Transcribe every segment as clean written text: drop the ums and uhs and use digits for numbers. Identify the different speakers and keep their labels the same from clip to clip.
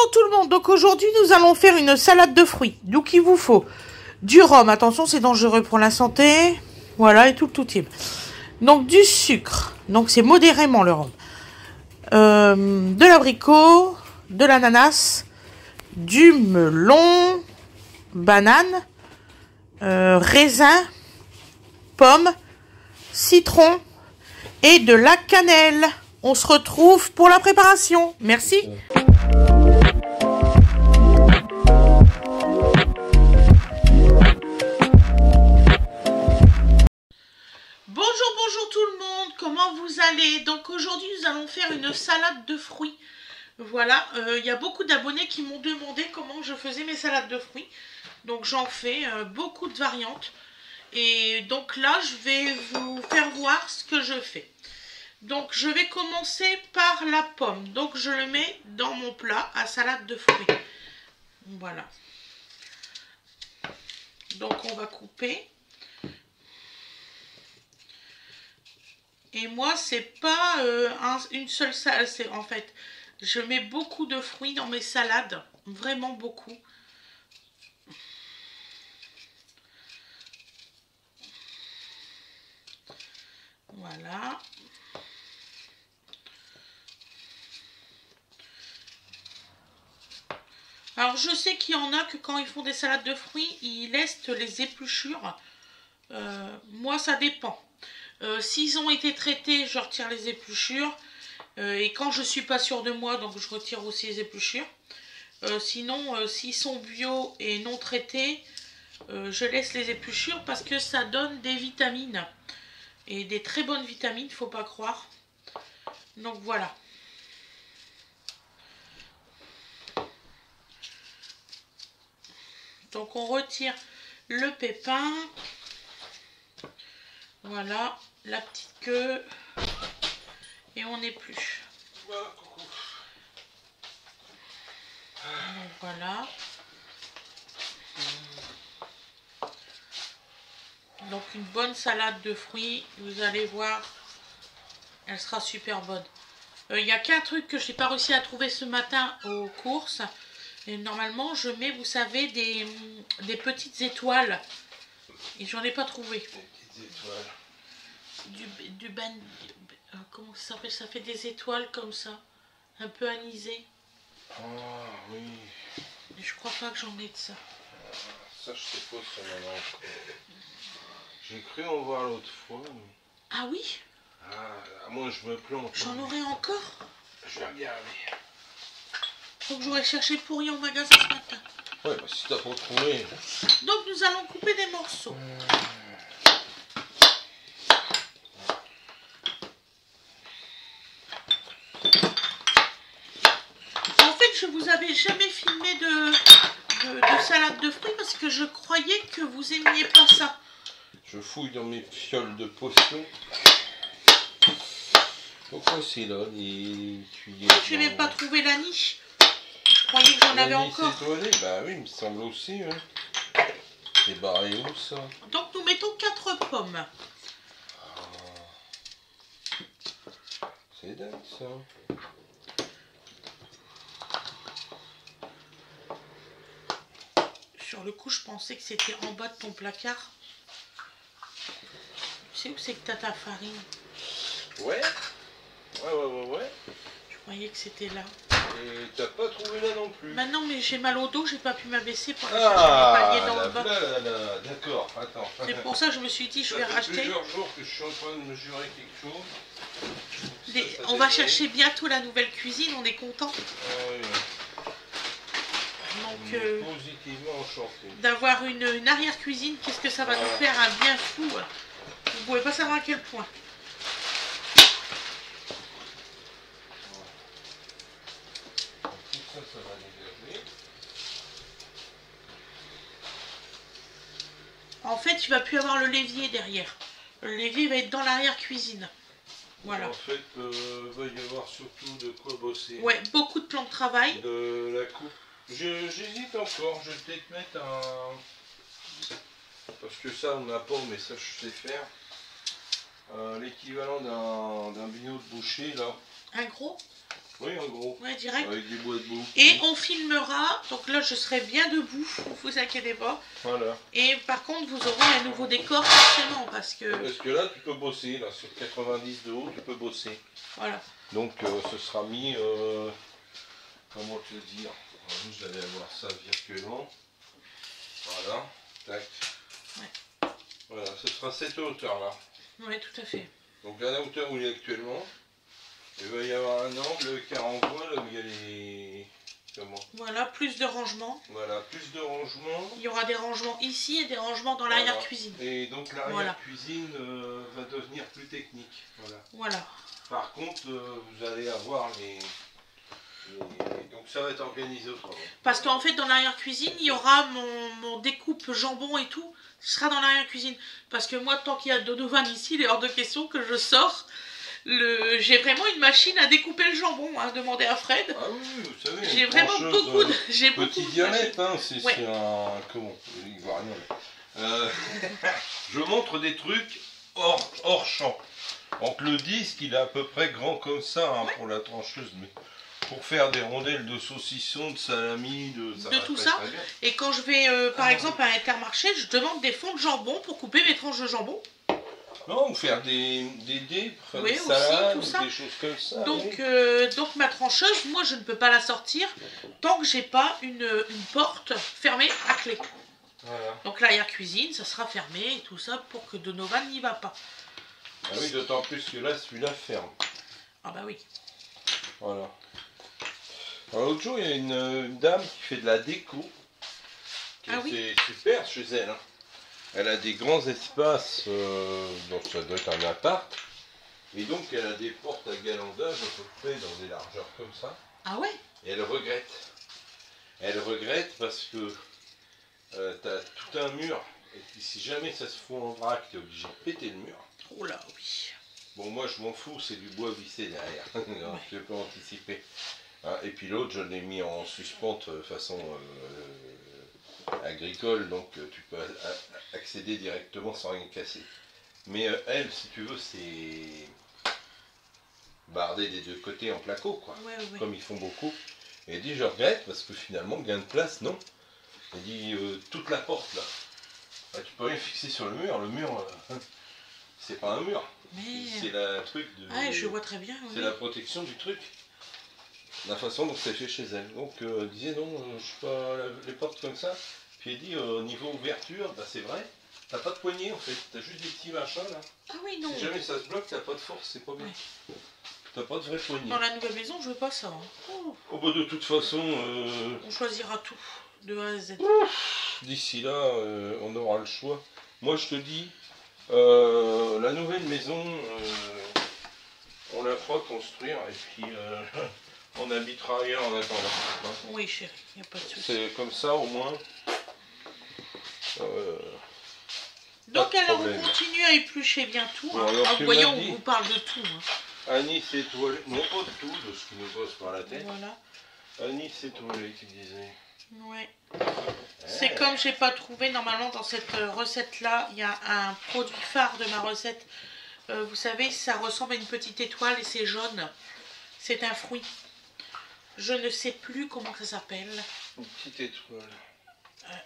Speaker 1: Bonjour tout le monde, donc aujourd'hui nous allons faire une salade de fruits. Donc il vous faut du rhum, attention c'est dangereux pour la santé, voilà et tout le tout type. Donc du sucre, donc c'est modérément le rhum. De l'abricot, de l'ananas, du melon, banane, raisin, pomme, citron et de la cannelle. On se retrouve pour la préparation. Merci. Bonjour tout le monde, comment vous allez? Donc aujourd'hui nous allons faire une salade de fruits. Voilà, il y a beaucoup d'abonnés qui m'ont demandé comment je faisais mes salades de fruits. Donc j'en fais beaucoup de variantes. Et donc là je vais vous faire voir ce que je fais. Donc je vais commencer par la pomme. Donc je le mets dans mon plat à salade de fruits. Voilà. Donc on va couper. Et moi c'est pas une seule salade. En fait, je mets beaucoup de fruits dans mes salades. Vraiment beaucoup. Voilà. Alors je sais qu'il y en a que quand ils font des salades de fruits, ils laissent les épluchures. Moi ça dépend. S'ils ont été traités, je retire les épluchures. Et quand je suis pas sûre de moi, donc je retire aussi les épluchures. Sinon, s'ils sont bio et non traités, je laisse les épluchures parce que ça donne des vitamines. Et des très bonnes vitamines, faut pas croire. Donc voilà. Donc on retire le pépin. Voilà, la petite queue. Et on épluche. Donc voilà. Donc une bonne salade de fruits, vous allez voir, elle sera super bonne. Il n'y a qu'un truc que je n'ai pas réussi à trouver ce matin aux courses. Et normalement, je mets, vous savez, des petites étoiles. Et j'en ai pas trouvé. Des petites étoiles. Comment ça s'appelle? Ça fait des étoiles comme ça. Un peu anisées.
Speaker 2: Ah oui.
Speaker 1: Et je crois pas que j'en ai de ça.
Speaker 2: Ça, je sais pas si on en a encore. J'ai cru en voir l'autre fois. Mais...
Speaker 1: Ah oui?
Speaker 2: Ah, moi je me plante.
Speaker 1: J'en aurais encore?
Speaker 2: Je vais regarder.
Speaker 1: Faut que j'aurais cherché pour rien au magasin ce matin.
Speaker 2: Ouais, bah si t'as pas trouvé.
Speaker 1: Donc nous allons couper des morceaux. En fait, je vous avais jamais filmé de salade de fruits parce que je croyais que vous aimiez pas ça.
Speaker 2: Je fouille dans mes fioles de potions. Pourquoi c'est là les cuillères?
Speaker 1: Je n'ai même pas trouvé la niche. Je croyais que j'en avais encore.
Speaker 2: Étoilé, bah oui, il me semble aussi. Hein. C'est barré où ça?
Speaker 1: Donc nous mettons 4 pommes.
Speaker 2: Ah. C'est dingue ça.
Speaker 1: Sur le coup, je pensais que c'était en bas de ton placard. Tu sais où c'est que t'as ta farine?
Speaker 2: Ouais. Ouais.
Speaker 1: Je croyais que c'était là.
Speaker 2: Et t'as pas trouvé là non plus?
Speaker 1: Bah non, mais j'ai mal au dos, j'ai pas pu m'abaisser pour aller chercher les paliers dans le bas.
Speaker 2: D'accord, attends.
Speaker 1: C'est pour ça que je me suis dit, je vais racheter.
Speaker 2: Ça fait plusieurs jours que je suis en train de mesurer quelque chose.
Speaker 1: On va chercher bientôt la nouvelle cuisine, on est content.
Speaker 2: Oui.
Speaker 1: Donc,
Speaker 2: positivement enchanté.
Speaker 1: d'avoir une arrière-cuisine, qu'est-ce que ça va nous faire un bien fou. Vous pouvez pas savoir à quel point.
Speaker 2: Ça va dégager.
Speaker 1: En fait, tu vas plus avoir le levier derrière. Le levier va être dans l'arrière-cuisine. Voilà.
Speaker 2: En fait, va y avoir surtout de quoi bosser.
Speaker 1: Ouais, beaucoup de plans de travail.
Speaker 2: De la coupe. J'hésite encore, je vais peut-être mettre un... Parce que ça on n'a pas, mais ça je sais faire. L'équivalent d'un bino de boucher là.
Speaker 1: Un gros?
Speaker 2: Oui, en gros.
Speaker 1: Ouais, direct.
Speaker 2: Avec des bois de boue.
Speaker 1: Et on filmera, donc là je serai bien debout, vous inquiétez pas.
Speaker 2: Voilà.
Speaker 1: Et par contre vous aurez un nouveau décor forcément parce que...
Speaker 2: Parce que là tu peux bosser, là sur 90 de haut tu peux bosser.
Speaker 1: Voilà.
Speaker 2: Donc ce sera mis, comment te dire, vous allez avoir ça virtuellement. Voilà, tac.
Speaker 1: Ouais.
Speaker 2: Voilà, ce sera cette hauteur là.
Speaker 1: Oui, tout à fait.
Speaker 2: Donc à la hauteur où il est actuellement, il va y avoir un angle qui renvoie là où il y a les... Comment?
Speaker 1: Voilà, plus de rangements.
Speaker 2: Voilà, plus de rangements.
Speaker 1: Il y aura des rangements ici et des rangements dans l'arrière-cuisine.
Speaker 2: Et donc l'arrière-cuisine va devenir plus technique. Voilà.
Speaker 1: Voilà.
Speaker 2: Par contre, vous allez avoir les... Donc ça va être organisé autrement.
Speaker 1: Parce qu'en fait, dans l'arrière-cuisine, il y aura mon découpe jambon et tout. Ce sera dans l'arrière-cuisine. Parce que moi, tant qu'il y a Donovan ici, il est hors de question que je sors. J'ai vraiment une machine à découper le jambon, hein, demandez à Fred.
Speaker 2: Ah oui, vous savez.
Speaker 1: J'ai vraiment beaucoup de...
Speaker 2: Quotidiennette, hein, c'est un... Comment? Il voit rien. Je montre des trucs hors champ. Donc le disque, il est à peu près grand comme ça hein, pour la trancheuse, mais pour faire des rondelles de saucisson, de salami, de
Speaker 1: tout ça. Et quand je vais, par exemple, à Intermarché, je demande des fonds de jambon pour couper mes tranches de jambon.
Speaker 2: Non, ou faire des dés, pour faire des salades, aussi, des choses comme ça.
Speaker 1: Donc ma trancheuse, moi je ne peux pas la sortir tant que j'ai pas une porte fermée à clé.
Speaker 2: Voilà.
Speaker 1: Donc l'arrière-cuisine, ça sera fermé et tout ça pour que Donovan n'y va pas.
Speaker 2: Ah oui, d'autant plus que là, celui-là ferme.
Speaker 1: Ah bah oui.
Speaker 2: Voilà. Alors l'autre jour, il y a une dame qui fait de la déco. C'est super chez elle. Hein. Elle a des grands espaces, donc ça doit être un appart. Et donc elle a des portes à galandage à peu près dans des largeurs comme ça.
Speaker 1: Ah ouais.
Speaker 2: Et elle regrette. Elle regrette parce que t'as tout un mur. Et puis si jamais ça se fout en vrac, t'es obligé de péter le mur.
Speaker 1: Oh là oui.
Speaker 2: Bon moi je m'en fous, c'est du bois vissé derrière. Ouais. Je peux anticiper. Hein, et puis l'autre je l'ai mis en suspente façon agricole, donc tu peux accéder directement sans rien casser. Mais elle, si tu veux, c'est bardé des deux côtés en placo, quoi.
Speaker 1: Ouais.
Speaker 2: Comme ils font beaucoup. Et elle dit, je regrette, parce que finalement, gain de place, non. Elle dit, toute la porte, là. Bah, tu peux rien fixer sur le mur, c'est pas un mur. C'est la truc de...
Speaker 1: Ah, je vois très bien. Oui.
Speaker 2: C'est la protection du truc. La façon dont c'est fait chez elle. Donc elle disait non, je sais pas, les portes comme ça. Puis elle dit au niveau ouverture, bah c'est vrai, t'as pas de poignée en fait, t'as juste des petits machins là.
Speaker 1: Ah oui, non.
Speaker 2: Si jamais ça se bloque, t'as pas de force, c'est pas bien. Ouais. T'as pas de vraie poignée.
Speaker 1: Dans la nouvelle maison, je veux pas ça. Hein.
Speaker 2: Oh. Oh bah de toute façon...
Speaker 1: On choisira tout, de A à Z.
Speaker 2: D'ici là, on aura le choix. Moi je te dis, la nouvelle maison, on la fera construire et puis... on habitera ailleurs en attendant.
Speaker 1: Oui, chérie, il n'y a pas de souci.
Speaker 2: C'est comme ça, au moins.
Speaker 1: Donc, alors, on continue à éplucher bien tout. Bon, hein. Vous voyez, on vous parle de tout. Hein.
Speaker 2: Annie s'est toilée. Non, pas de tout, de ce qui nous passe par la tête.
Speaker 1: Voilà.
Speaker 2: Annie s'est toilée, tu disais.
Speaker 1: Ouais. C'est comme j'ai pas trouvé, normalement, dans cette recette-là, il y a un produit phare de ma recette. Vous savez, ça ressemble à une petite étoile et c'est jaune. C'est un fruit. Je ne sais plus comment ça s'appelle.
Speaker 2: Une petite étoile.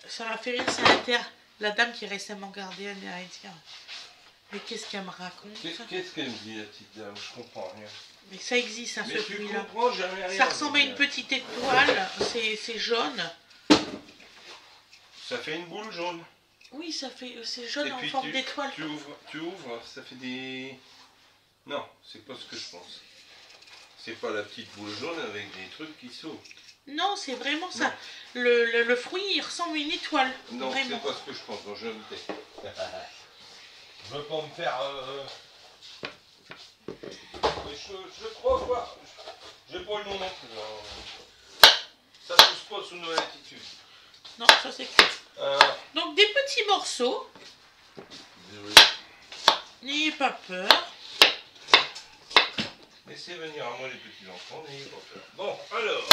Speaker 1: Ça m'a fait rire, c'est la dame qui est récemment gardée, elle vient dire. Mais qu'est-ce qu'elle me raconte?
Speaker 2: Qu'est-ce qu'elle me dit, la petite dame? Je comprends rien.
Speaker 1: Mais ça existe, hein, ce fruit-là.
Speaker 2: Rien.
Speaker 1: Ça ressemble à une petite étoile, c'est jaune.
Speaker 2: Ça fait une boule jaune.
Speaker 1: Oui, c'est jaune en forme d'étoile.
Speaker 2: Tu ouvres, ça fait des... Non, c'est pas ce que je pense. C'est pas la petite boule jaune avec des trucs qui s'ouvrent. Non,
Speaker 1: c'est vraiment ça. Le fruit, il ressemble à une étoile.
Speaker 2: Non, c'est pas ce que je pense. Donc je vais me tais. Je veux pas me faire... Je crois voir. J'ai pas le nom non plus. Ça pousse pas sous nos latitudes.
Speaker 1: Non, ça c'est clair. Donc des petits morceaux.
Speaker 2: Désolé.
Speaker 1: N'ayez pas peur.
Speaker 2: Laissez venir à moi les petits enfants, n'ayez pas peur. Bon, alors.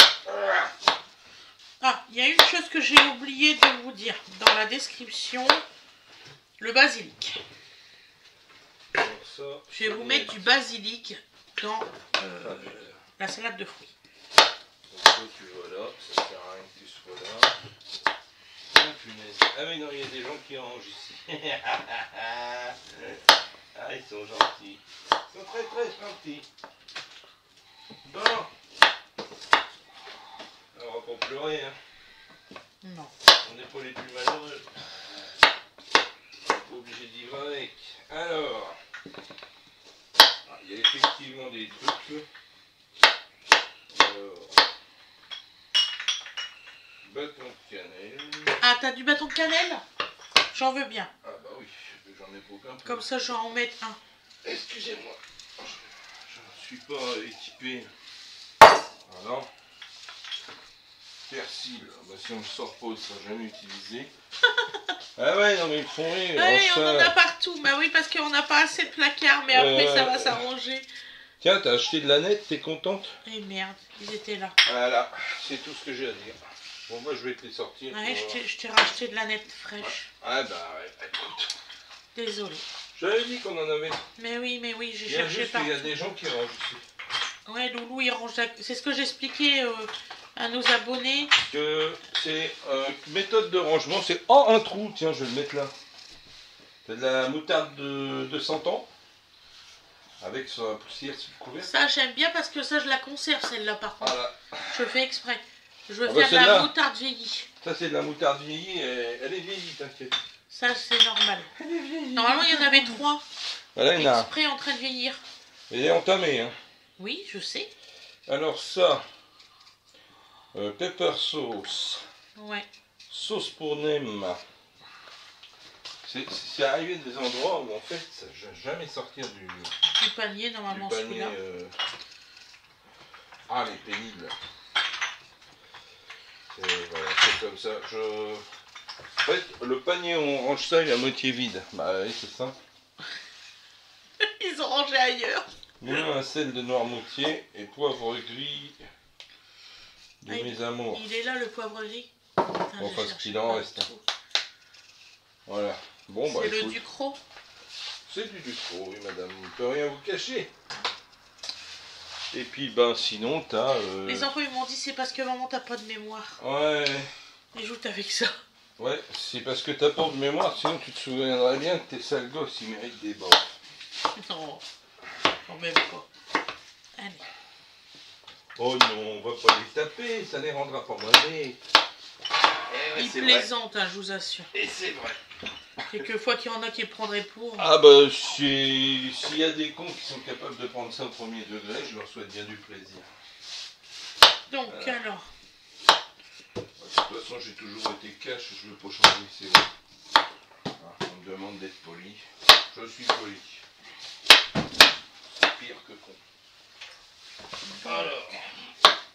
Speaker 1: Ah, il y a une chose que j'ai oublié de vous dire dans la description. Le basilic. Je vais vous mettre du basilic dans La salade de fruits.
Speaker 2: Donc toi tu vas là, ça sert à rien que tu sois là. Ah punaise. Ah mais non, il y a des gens qui rangent ici. Ah ils sont gentils. Ils sont très très gentils. Bon. On va pas pleurer hein.
Speaker 1: Non.
Speaker 2: On n'est pas les plus malheureux. Pas obligé d'y vivre avec. Alors. Il y a effectivement des trucs. Alors. Bâton de cannelle.
Speaker 1: Ah, t'as du bâton de cannelle? J'en veux bien.
Speaker 2: Ah bah oui, j'en ai aucun.
Speaker 1: Comme ça, je vais en mettre un.
Speaker 2: Excusez-moi. Je ne suis pas équipé. Voilà. Persil. Bah, si on ne sort pas, ça sera jamais utilisé. Ah ouais, non mais ils font rire.
Speaker 1: Ah oui,
Speaker 2: enfin...
Speaker 1: on en a partout. Bah oui, parce qu'on n'a pas assez de placards, mais après, ça va s'arranger.
Speaker 2: Tiens, t'as acheté de la nette, t'es contente?
Speaker 1: Eh merde, ils étaient là.
Speaker 2: Voilà, c'est tout ce que j'ai à dire. Bon, moi je vais te les sortir.
Speaker 1: Ouais, je t'ai racheté de la nette fraîche.
Speaker 2: Ah bah ouais, écoute.
Speaker 1: Désolée.
Speaker 2: J'avais dit qu'on en avait.
Speaker 1: Mais oui, j'ai
Speaker 2: Bien
Speaker 1: cherché
Speaker 2: juste
Speaker 1: partout.
Speaker 2: qu'il y a des gens qui rangent ici.
Speaker 1: Ouais, Loulou, il range la... C'est ce que j'expliquais à nos abonnés.
Speaker 2: Que c'est méthode de rangement, c'est en un trou. Tiens, je vais le mettre là. C'est de la moutarde de 100 ans. Avec sa poussière sur le couvercle.
Speaker 1: Ça, j'aime bien parce que ça, je la conserve, celle-là, par contre.
Speaker 2: Voilà.
Speaker 1: Je le fais exprès. Je veux
Speaker 2: Ah bah
Speaker 1: faire de la moutarde vieillie.
Speaker 2: Ça, c'est de la moutarde vieillie. Elle est vieillie, t'inquiète.
Speaker 1: Ça, c'est normal. Normalement, il y en avait 3.
Speaker 2: Voilà, il y en a.
Speaker 1: Exprès en train de vieillir.
Speaker 2: Elle est entamée, hein.
Speaker 1: Oui, je sais.
Speaker 2: Alors ça, pepper sauce,
Speaker 1: Ouais.
Speaker 2: sauce pour nem. C'est arrivé des endroits où en fait, ça ne va jamais sortir du
Speaker 1: panier, normalement,
Speaker 2: panier.
Speaker 1: celui-là.
Speaker 2: Ah, les pénibles. Voilà, c'est comme ça. En fait, le panier où on range ça, il est à moitié vide. Bah oui, c'est ça.
Speaker 1: Ils ont rangé ailleurs.
Speaker 2: Moulin à sel de Noirmoutier et poivre gris de mes amours.
Speaker 1: Il est là, le poivre gris.
Speaker 2: Bon, enfin, ce qu'il en reste. Voilà. Bon, bah,
Speaker 1: c'est le Ducrot.
Speaker 2: C'est du Ducrot, oui, madame. On ne peut rien vous cacher. Et puis, ben, sinon, t'as...
Speaker 1: Les enfants, ils m'ont dit, c'est parce que maman, t'as pas de mémoire.
Speaker 2: Ouais.
Speaker 1: Ils jouent avec ça.
Speaker 2: Ouais, c'est parce que t'as pas de mémoire, sinon tu te souviendrais bien que tes sales gosses, ils méritent des bords.
Speaker 1: Non, quand même pas. Allez.
Speaker 2: Oh non, on va pas les taper, ça les rendra pas malais.
Speaker 1: Ils plaisantent, hein, je vous assure.
Speaker 2: Et c'est vrai.
Speaker 1: Quelquefois qu'il y en a qui le prendraient pour.
Speaker 2: Ah bah, s'il y a des cons qui sont capables de prendre ça au premier degré, je leur souhaite bien du plaisir.
Speaker 1: Donc, alors.
Speaker 2: De toute façon, j'ai toujours été cash, je veux pas changer, c'est vrai. On me demande d'être poli. Je suis poli. C'est pire que con. Alors,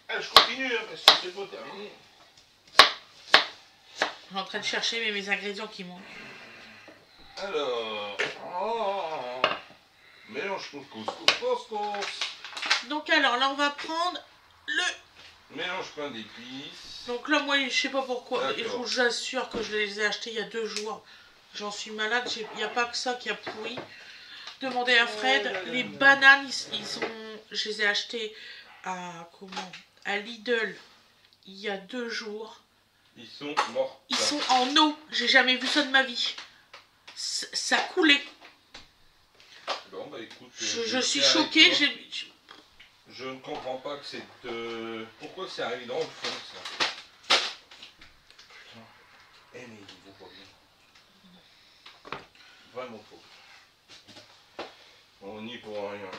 Speaker 2: je continue, hein, parce que c'est pas terminé.
Speaker 1: Je suis en train de chercher mes ingrédients qui manquent.
Speaker 2: Alors, mélange couscous.
Speaker 1: Donc alors, là on va prendre le...
Speaker 2: Mélange pain d'épices.
Speaker 1: Donc là, moi, je sais pas pourquoi. Et je
Speaker 2: D'accord.
Speaker 1: vous assure que je les ai achetés il y a 2 jours. J'en suis malade, il n'y a pas que ça qui a pourri. Demandez à Fred. Les bananes, ils sont... Je les ai achetées à... Comment? À Lidl il y a 2 jours.
Speaker 2: Ils sont morts.
Speaker 1: Ils sont en eau. J'ai jamais vu ça de ma vie. Ça coulait.
Speaker 2: Bon, bah écoute.
Speaker 1: Je suis choquée.
Speaker 2: Je ne comprends pas que c'est... Pourquoi c'est arrivé dans le fond, ça? Putain. Eh, mais il vaut pas bien. Vraiment pas. On n'y est pour rien.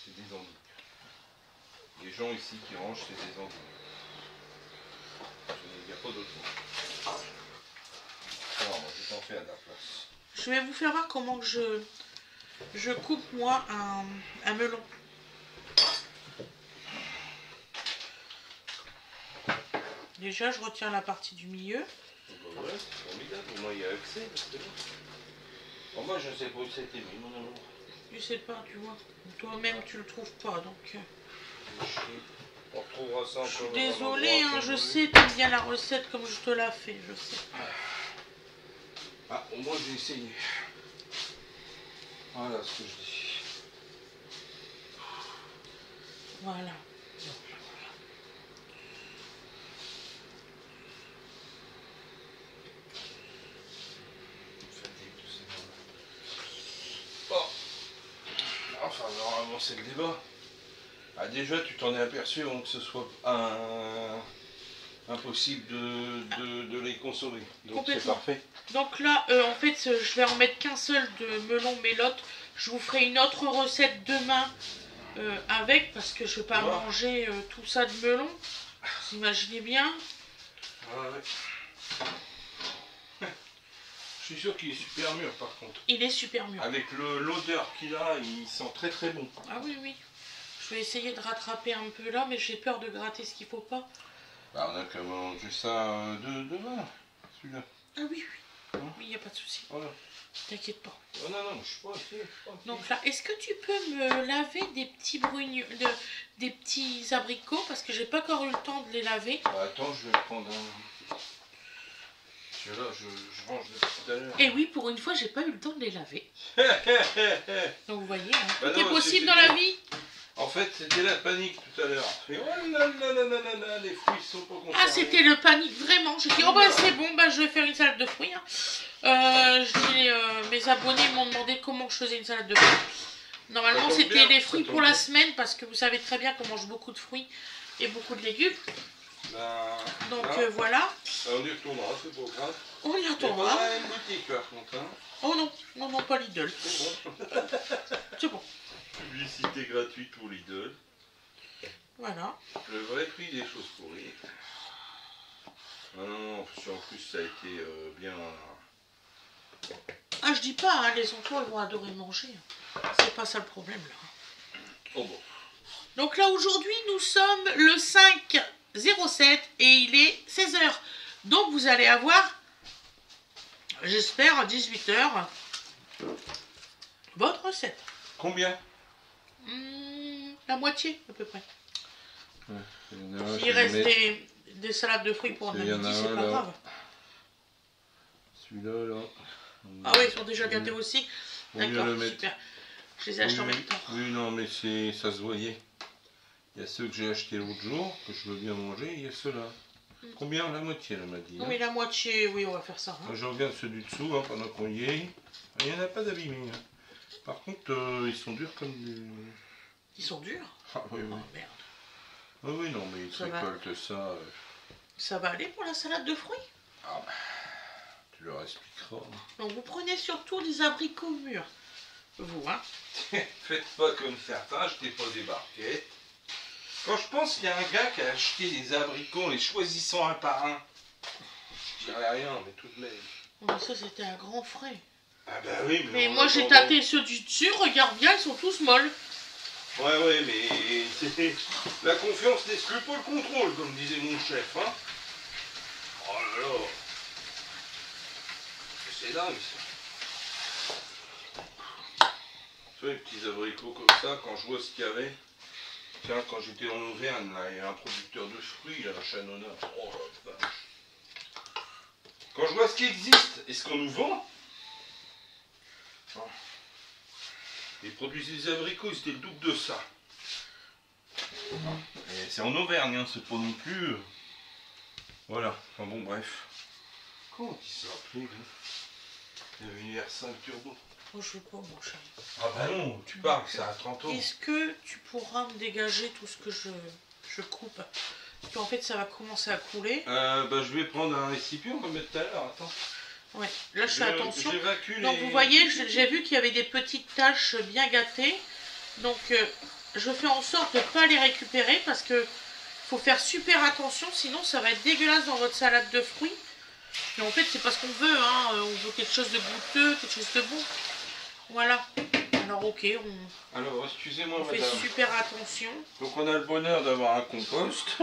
Speaker 2: C'est des ennuis. Les gens ici qui rangent, c'est des ennuis. Il n'y a pas d'autre mot. Non, moi, je t'en fais à la place.
Speaker 1: Je vais vous faire voir comment que je coupe, moi, un melon. Déjà, je retiens la partie du milieu.
Speaker 2: Bah ouais, c'est formidable. Au moins, il y a accès. Bon, moi, je ne sais pas où c'était mis, mon amour.
Speaker 1: Je sais pas, tu vois. Toi-même, tu le trouves pas, donc...
Speaker 2: On retrouvera ça.
Speaker 1: Je suis désolée, hein, je sais, t'aimes bien la recette comme je te la fais, je sais.
Speaker 2: Ah, au moins, j'ai essayé. Voilà ce que je dis.
Speaker 1: Voilà.
Speaker 2: Bon. Enfin, normalement, c'est le débat. Ah, déjà, tu t'en es aperçu avant que ce soit impossible de les consommer. Donc, c'est parfait.
Speaker 1: Donc là, en fait, je vais en mettre qu'un seul de melon mélotte. Je vous ferai une autre recette demain avec, parce que je ne vais pas manger tout ça de melon. Vous imaginez bien.
Speaker 2: Ouais. Je suis sûr qu'il est super mûr par contre.
Speaker 1: Il est super mûr.
Speaker 2: Avec l'odeur qu'il a, il sent très très bon.
Speaker 1: Ah oui, oui. Je vais essayer de rattraper un peu là, mais j'ai peur de gratter ce qu'il faut pas.
Speaker 2: Bah, on a qu'à manger ça demain, celui-là.
Speaker 1: Ah oui, oui. Oui, il n'y a pas de souci.
Speaker 2: Voilà.
Speaker 1: T'inquiète pas.
Speaker 2: Oh non, non, je suis pas inquiet.
Speaker 1: Donc là, est-ce que tu peux me laver des petits des petits abricots, parce que j'ai pas encore eu le temps de les laver.
Speaker 2: Bah, attends, je vais prendre un... Parce que là, je range depuis tout à l'heure.
Speaker 1: Et oui, pour une fois, j'ai pas eu le temps de les laver. Donc vous voyez, hein,
Speaker 2: bah
Speaker 1: tout
Speaker 2: non,
Speaker 1: est possible dans la vie.
Speaker 2: En fait, c'était la panique tout à l'heure. Oh là là là là là, les fruits sont pas concernés.
Speaker 1: Ah, c'était le panique, vraiment. J'ai dit, oh bah c'est bon, bah je vais faire une salade de fruits. Hein. Mes abonnés m'ont demandé comment je faisais une salade de fruits. Normalement, c'était les fruits pour la semaine, parce que vous savez très bien qu'on mange beaucoup de fruits et beaucoup de légumes. Donc voilà.
Speaker 2: On y retournera, c'est pas grave.
Speaker 1: On y retournera.
Speaker 2: Pas dans la même boutique par contre. Hein.
Speaker 1: Oh non, non, non, pas Lidl.
Speaker 2: C'est bon.
Speaker 1: C'est bon.
Speaker 2: Publicité gratuite pour Lidl.
Speaker 1: Voilà.
Speaker 2: Le vrai prix des choses pourries. Ah non, en plus ça a été bien...
Speaker 1: Ah, je dis pas, hein, les enfants ils vont adorer manger. C'est pas ça le problème là.
Speaker 2: Oh bon.
Speaker 1: Donc là aujourd'hui nous sommes le 5/07 et il est 16 h. Donc vous allez avoir, j'espère à 18 h, votre recette.
Speaker 2: Combien?
Speaker 1: La moitié à peu près.
Speaker 2: Ouais,
Speaker 1: il reste des salades de fruits pour midi, c'est pas grave.
Speaker 2: Celui-là, là.
Speaker 1: Ah oui, ils sont déjà gâtés aussi. D'accord, super. Je les ai achetés en même temps.
Speaker 2: Oui, non, mais ça se voyait. Il y a ceux que j'ai achetés l'autre jour, que je veux bien manger, et il y a ceux-là. Combien? La moitié, elle m'a dit.
Speaker 1: Oui, la moitié, oui, on va faire ça. Hein.
Speaker 2: Moi, je regarde ceux du dessous, hein, pendant qu'on y est. Il n'y en a pas d'abîmés. Hein. Par contre, ils sont durs comme du...
Speaker 1: Ils sont durs?
Speaker 2: Ah oui, oui.
Speaker 1: Oh merde.
Speaker 2: Ah oui, non, mais ils récoltent ça.
Speaker 1: Ça va aller pour la salade de fruits?
Speaker 2: Ah bah, tu leur expliqueras.
Speaker 1: Donc vous prenez surtout des abricots mûrs. Vous, hein.
Speaker 2: Faites pas comme certains, je t'ai pas débarqué. Quand je pense qu'il y a un gars qui a acheté des abricots, les choisissant un par un, je dirais rien, mais tout de même.
Speaker 1: Mais ça, c'était un grand frais.
Speaker 2: Ah bah oui,
Speaker 1: mais moi j'ai tâté ceux du dessus, regarde bien, ils sont tous molles.
Speaker 2: Ouais, mais c'était la confiance n'exclut pas le contrôle, comme disait mon chef, hein. Oh là là. C'est dingue, ça. Tu vois, les petits abricots comme ça, quand je vois ce qu'il y avait. Tiens, quand j'étais en Auvergne, là, il y a un producteur de fruits, là, à Chanona. Oh la vache. Quand je vois ce qui existe et ce qu'on nous vend, ils produisent des abricots, c'était le double de ça. Et c'est en Auvergne, hein, c'est pas non plus... Voilà, enfin bon, bref. Comment il s'est appelé, là? Il y avait une R5 Turbo.
Speaker 1: Oh, je veux pas, mon chéri.
Speaker 2: Ah bah non, tu parles, ça a 30 ans.
Speaker 1: Est-ce que tu pourras me dégager tout ce que je coupe? Parce qu'en fait, ça va commencer à couler.
Speaker 2: Bah, je vais prendre un récipient comme tout à l'heure, attends.
Speaker 1: Ouais, là je fais attention.
Speaker 2: Donc
Speaker 1: les... vous voyez, j'ai vu qu'il y avait des petites taches bien gâtées. Donc je fais en sorte de ne pas les récupérer parce que faut faire super attention, sinon ça va être dégueulasse dans votre salade de fruits. Et en fait c'est pas ce qu'on veut, hein. On veut quelque chose de goûteux, quelque chose de bon. Voilà. Alors ok,
Speaker 2: alors excusez-moi
Speaker 1: on fait super attention.
Speaker 2: Donc on a le bonheur d'avoir un compost.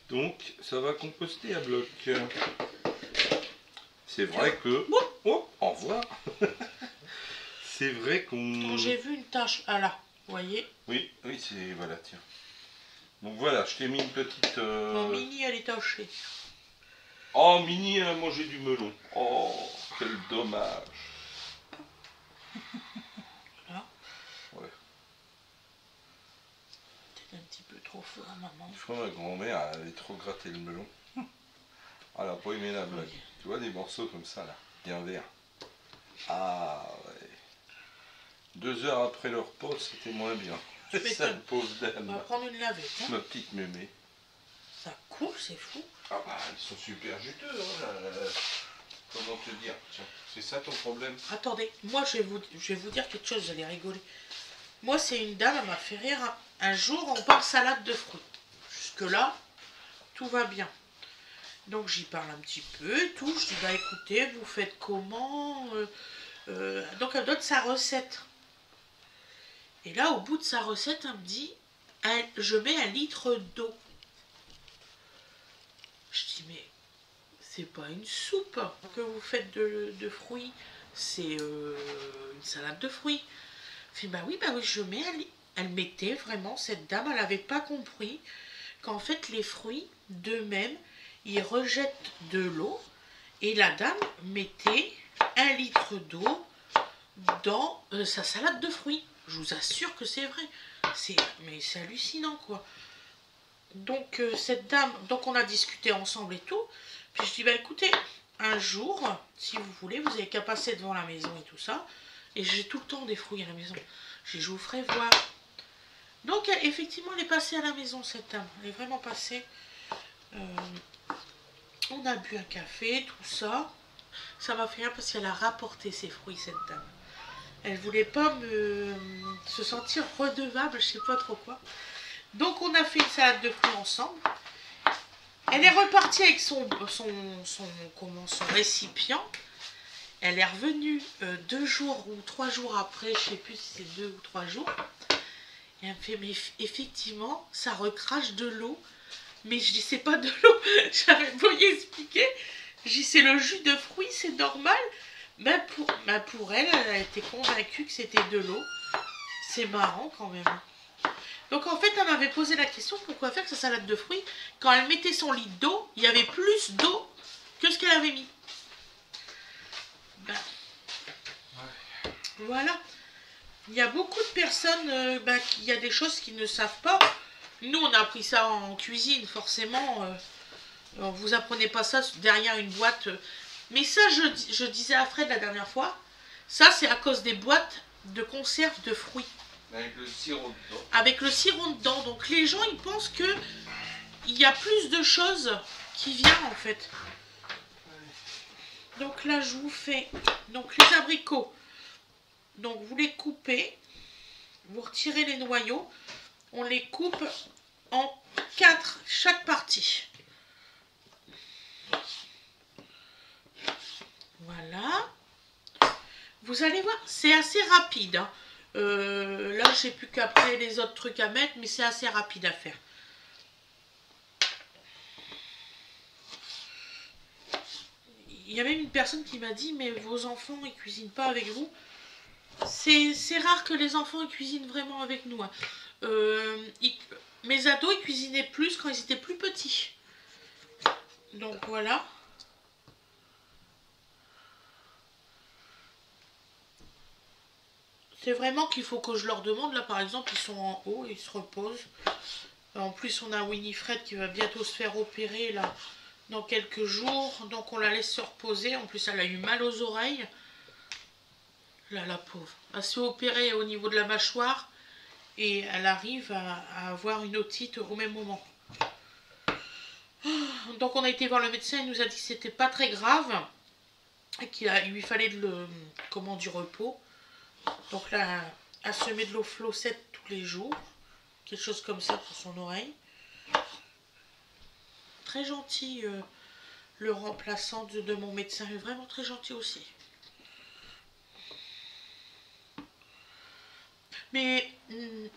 Speaker 2: Donc ça va composter à bloc. C'est vrai que... Oh, au revoir. C'est vrai qu'on...
Speaker 1: J'ai vu une tache. Ah là, vous voyez?
Speaker 2: Oui, c'est... Voilà, tiens. Donc voilà, je t'ai mis une petite...
Speaker 1: Mon Mini, elle est tachée.
Speaker 2: Oh, Mini, elle a mangé du melon. Oh, quel dommage.
Speaker 1: Là.
Speaker 2: Ouais.
Speaker 1: four à maman.
Speaker 2: Une fois, ma grand-mère, elle avait trop gratté le melon. Elle n'a pas aimé la blague. Oui. Tu vois des morceaux comme ça, là, bien verts. Ah, ouais. 2 heures après le repas, c'était moins bien. Ça, pauvre dame.
Speaker 1: On va prendre une lavette. Hein.
Speaker 2: Ma petite mémé.
Speaker 1: Ça coule, c'est fou.
Speaker 2: Ah bah, elles sont super juteuses. Hein. Comment te dire? Tiens, c'est ça ton problème?
Speaker 1: Attendez, moi je vais vous dire quelque chose, vous allez rigoler. Moi, c'est une dame, elle m'a fait rire. Un jour, on parle salade de fruits. Jusque-là, tout va bien. Donc, j'y parle un petit peu et tout. Je dis, bah écoutez, vous faites comment Donc, elle donne sa recette. Et là, au bout de sa recette, elle me dit, je mets 1 litre d'eau. Je dis, mais c'est pas une soupe que vous faites de fruits. C'est une salade de fruits. Je dis, bah oui, je mets elle mettait vraiment, cette dame, elle n'avait pas compris qu'en fait, les fruits, d'eux-mêmes, ils rejettent de l'eau. Et la dame mettait 1 litre d'eau dans sa salade de fruits. Je vous assure que c'est vrai. Mais c'est hallucinant, quoi. Donc, cette dame, donc on a discuté ensemble et tout. Puis je dis, bah écoutez, un jour, si vous voulez, vous avez qu'à passer devant la maison et tout ça. Et j'ai tout le temps des fruits à la maison. Je vous ferai voir. Donc, effectivement, elle est passée à la maison, cette dame. Elle est vraiment passée. On a bu un café, tout ça. Ça m'a fait rire parce qu'elle a rapporté ses fruits, cette dame. Elle voulait pas se sentir redevable, je sais pas trop quoi. Donc, on a fait une salade de fruits ensemble. Elle est repartie avec son récipient. Elle est revenue 2 jours ou 3 jours après, je sais plus si c'est 2 ou 3 jours. Et elle me fait, mais effectivement, ça recrache de l'eau. Mais je dis, c'est pas de l'eau. J'avais beau y expliquer. Je dis, c'est le jus de fruits, c'est normal. Mais pour elle, elle a été convaincue que c'était de l'eau. C'est marrant quand même. Donc en fait, elle m'avait posé la question, pourquoi faire sa salade de fruits? Quand elle mettait son litre d'eau, il y avait plus d'eau que ce qu'elle avait mis. Ben, ouais. Voilà. Il y a beaucoup de personnes, il y a des choses qu'ils ne savent pas. Nous, on a appris ça en cuisine, forcément. Vous apprenez pas ça derrière une boîte. Mais ça, je disais à Fred la dernière fois, ça, c'est à cause des boîtes de conserve de fruits.
Speaker 2: Avec le sirop dedans.
Speaker 1: Avec le sirop dedans. Donc, les gens, ils pensent que il y a plus de choses qui viennent, en fait. Donc là, je vous fais donc les abricots. Donc, vous les coupez. Vous retirez les noyaux. On les coupe en 4 chaque partie. Voilà. Vous allez voir, c'est assez rapide. Hein. Là, je n'ai plus qu'après les autres trucs à mettre, mais c'est assez rapide à faire. Il y a même une personne qui m'a dit, mais vos enfants, ils cuisinent pas avec vous. C'est rare que les enfants ils cuisinent vraiment avec nous. Hein. Mes ados, ils cuisinaient plus quand ils étaient plus petits. Donc voilà. C'est vraiment qu'il faut que je leur demande. Là, par exemple, ils sont en haut, ils se reposent. En plus, on a Winifred qui va bientôt se faire opérer là dans quelques jours. Donc, on la laisse se reposer. En plus, elle a eu mal aux oreilles. Là, la pauvre. Elle s'est opérée au niveau de la mâchoire. Et elle arrive à avoir une otite au même moment. Donc, on a été voir le médecin. Il nous a dit que c'était pas très grave. Et qu'il lui fallait du repos. Donc là, elle se met de l'eau flossette tous les jours. Quelque chose comme ça pour son oreille. Très gentil, le remplaçant de mon médecin. Il est vraiment très gentil aussi. Mais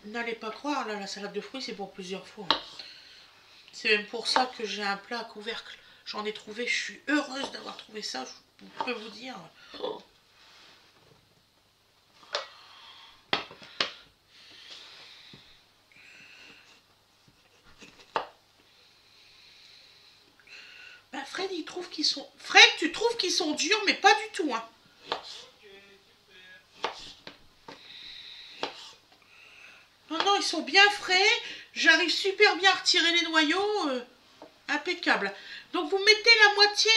Speaker 1: n'allez pas croire, là, la salade de fruits, c'est pour plusieurs fois. C'est même pour ça que j'ai un plat à couvercle. J'en ai trouvé, je suis heureuse d'avoir trouvé ça, je peux vous dire. Oh. Fred, il trouve qu'ils sont... Fred, tu trouves qu'ils sont durs, mais pas du tout, hein. Non, non, ils sont bien frais. J'arrive super bien à retirer les noyaux. Impeccable. Donc vous mettez la moitié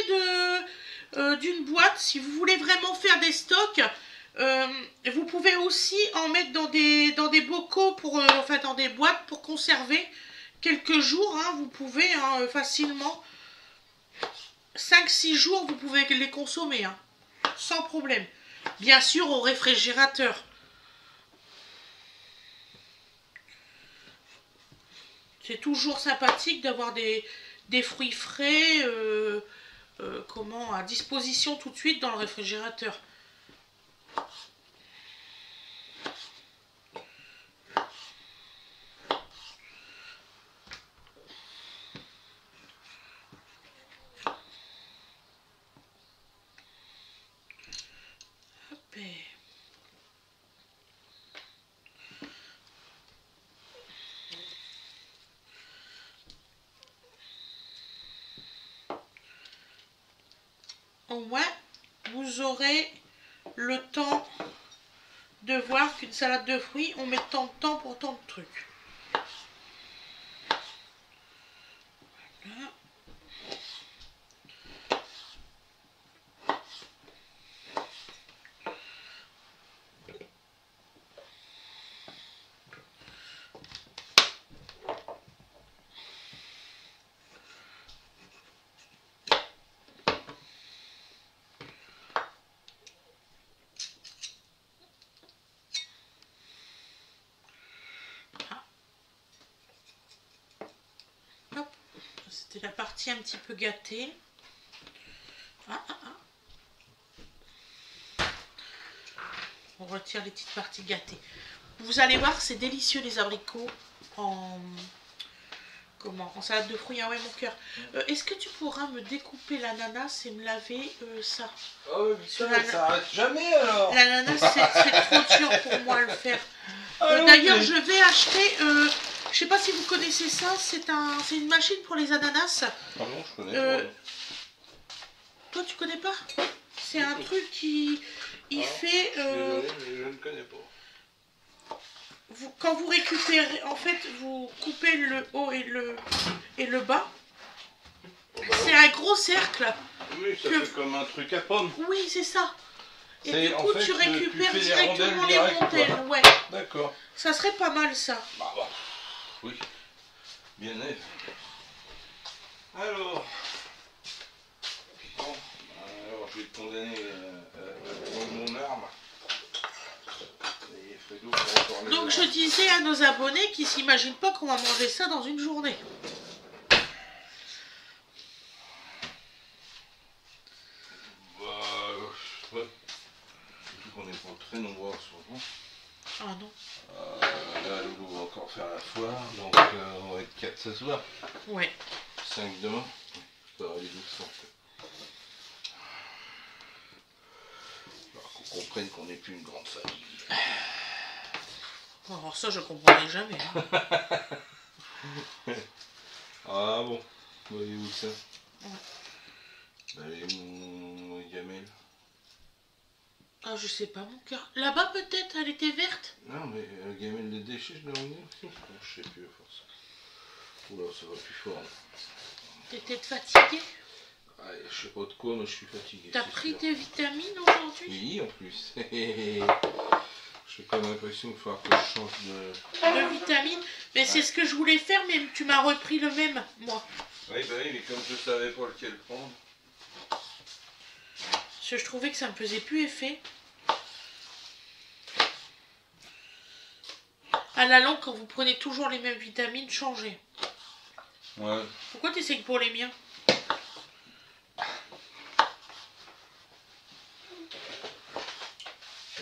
Speaker 1: d'une boîte si vous voulez vraiment faire des stocks. Vous pouvez aussi en mettre dans des bocaux, enfin dans des boîtes pour conserver quelques jours. Hein, vous pouvez facilement 5-6 jours, vous pouvez les consommer hein, sans problème. Bien sûr au réfrigérateur. C'est toujours sympathique d'avoir des fruits frais à disposition tout de suite dans le réfrigérateur. Hop. Au moins, vous aurez le temps de voir qu'une salade de fruits, on met tant de temps pour tant de trucs. Voilà. C'était la partie un petit peu gâtée. On retire les petites parties gâtées. Vous allez voir, c'est délicieux les abricots en salade de fruits. Ah ouais, mon cœur. Est-ce que tu pourras me découper l'ananas et me laver ça?
Speaker 2: Oh putain, ça arrête jamais alors.
Speaker 1: L'ananas, c'est trop dur pour moi à le faire. D'ailleurs, je vais acheter... je sais pas si vous connaissez ça, c'est une machine pour les ananas.
Speaker 2: Ah non, je connais pas.
Speaker 1: Toi, tu connais pas? C'est un truc qui fait...
Speaker 2: Désolé, mais je ne connais pas.
Speaker 1: Quand vous récupérez, en fait, vous coupez le haut et le bas. C'est un gros cercle.
Speaker 2: Oui, ça fait comme un truc à pommes.
Speaker 1: Oui, c'est ça. Et du coup,
Speaker 2: en fait,
Speaker 1: tu récupères
Speaker 2: tu fais
Speaker 1: directement les
Speaker 2: direct,
Speaker 1: rondelles.
Speaker 2: quoi.
Speaker 1: Ouais.
Speaker 2: D'accord.
Speaker 1: Ça serait pas mal, ça.
Speaker 2: Bah. Oui. Bien net. Alors. Bon. Alors, je vais te condamner à prendre mon arme. Et Fredo pour encore les
Speaker 1: Donc, je
Speaker 2: armes.
Speaker 1: disais à nos abonnés qui s'imaginent pas qu'on va manger ça dans une journée.
Speaker 2: Ouais. Surtout qu'on n'est pas très nombreux en ce moment.
Speaker 1: Ah non.
Speaker 2: Là, Loulou va encore faire la foire, donc on va être 4 ce soir.
Speaker 1: Ouais.
Speaker 2: 5 demain. Ça va aller doucement. Alors qu'on comprenne qu'on n'est plus une grande famille.
Speaker 1: Alors ça, je comprendrai jamais. Hein.
Speaker 2: Ah bon, voyez-vous ça?
Speaker 1: Ouais.
Speaker 2: Allez, mon gamelle.
Speaker 1: Ah, je sais pas, mon cœur. Là-bas, peut-être, elle était verte?
Speaker 2: Non, mais le gamelle des déchets, je l'ai emmené aussi. Je sais plus, à force. Oula, ça va plus fort.
Speaker 1: T'étais fatiguée?
Speaker 2: Ouais, je sais pas de quoi, mais je suis fatigué.
Speaker 1: T'as pris tes vitamines aujourd'hui?
Speaker 2: Oui, en plus. J'ai pas l'impression qu'il va falloir que je change
Speaker 1: de vitamines. Mais c'est ce que je voulais faire, mais tu m'as repris le même, moi.
Speaker 2: Oui, bah oui, mais comme je savais pas lequel prendre.
Speaker 1: Parce que je trouvais que ça me faisait plus effet. À la longue, quand vous prenez toujours les mêmes vitamines, changez.
Speaker 2: Ouais.
Speaker 1: Pourquoi tu essayes pour les miens?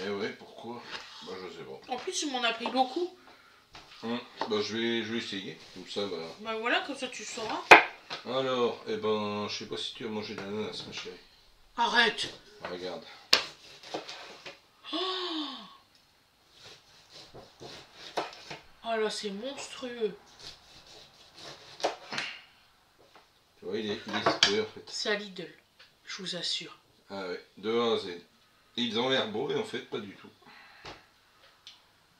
Speaker 2: Eh ouais, pourquoi? Bah je sais pas.
Speaker 1: En plus, tu m'en as pris beaucoup.
Speaker 2: Bah je vais essayer, comme ça bah.
Speaker 1: Bah voilà, comme ça tu sauras.
Speaker 2: Alors, eh ben, je sais pas si tu as mangé de l'ananas, ma chérie.
Speaker 1: Arrête.
Speaker 2: Regarde.
Speaker 1: Oh là, c'est monstrueux.
Speaker 2: Tu vois, il est exprès en fait.
Speaker 1: C'est à Lidl, je vous assure.
Speaker 2: Ah ouais, de A à Z. Et ils ont l'air beaux et en fait pas du tout.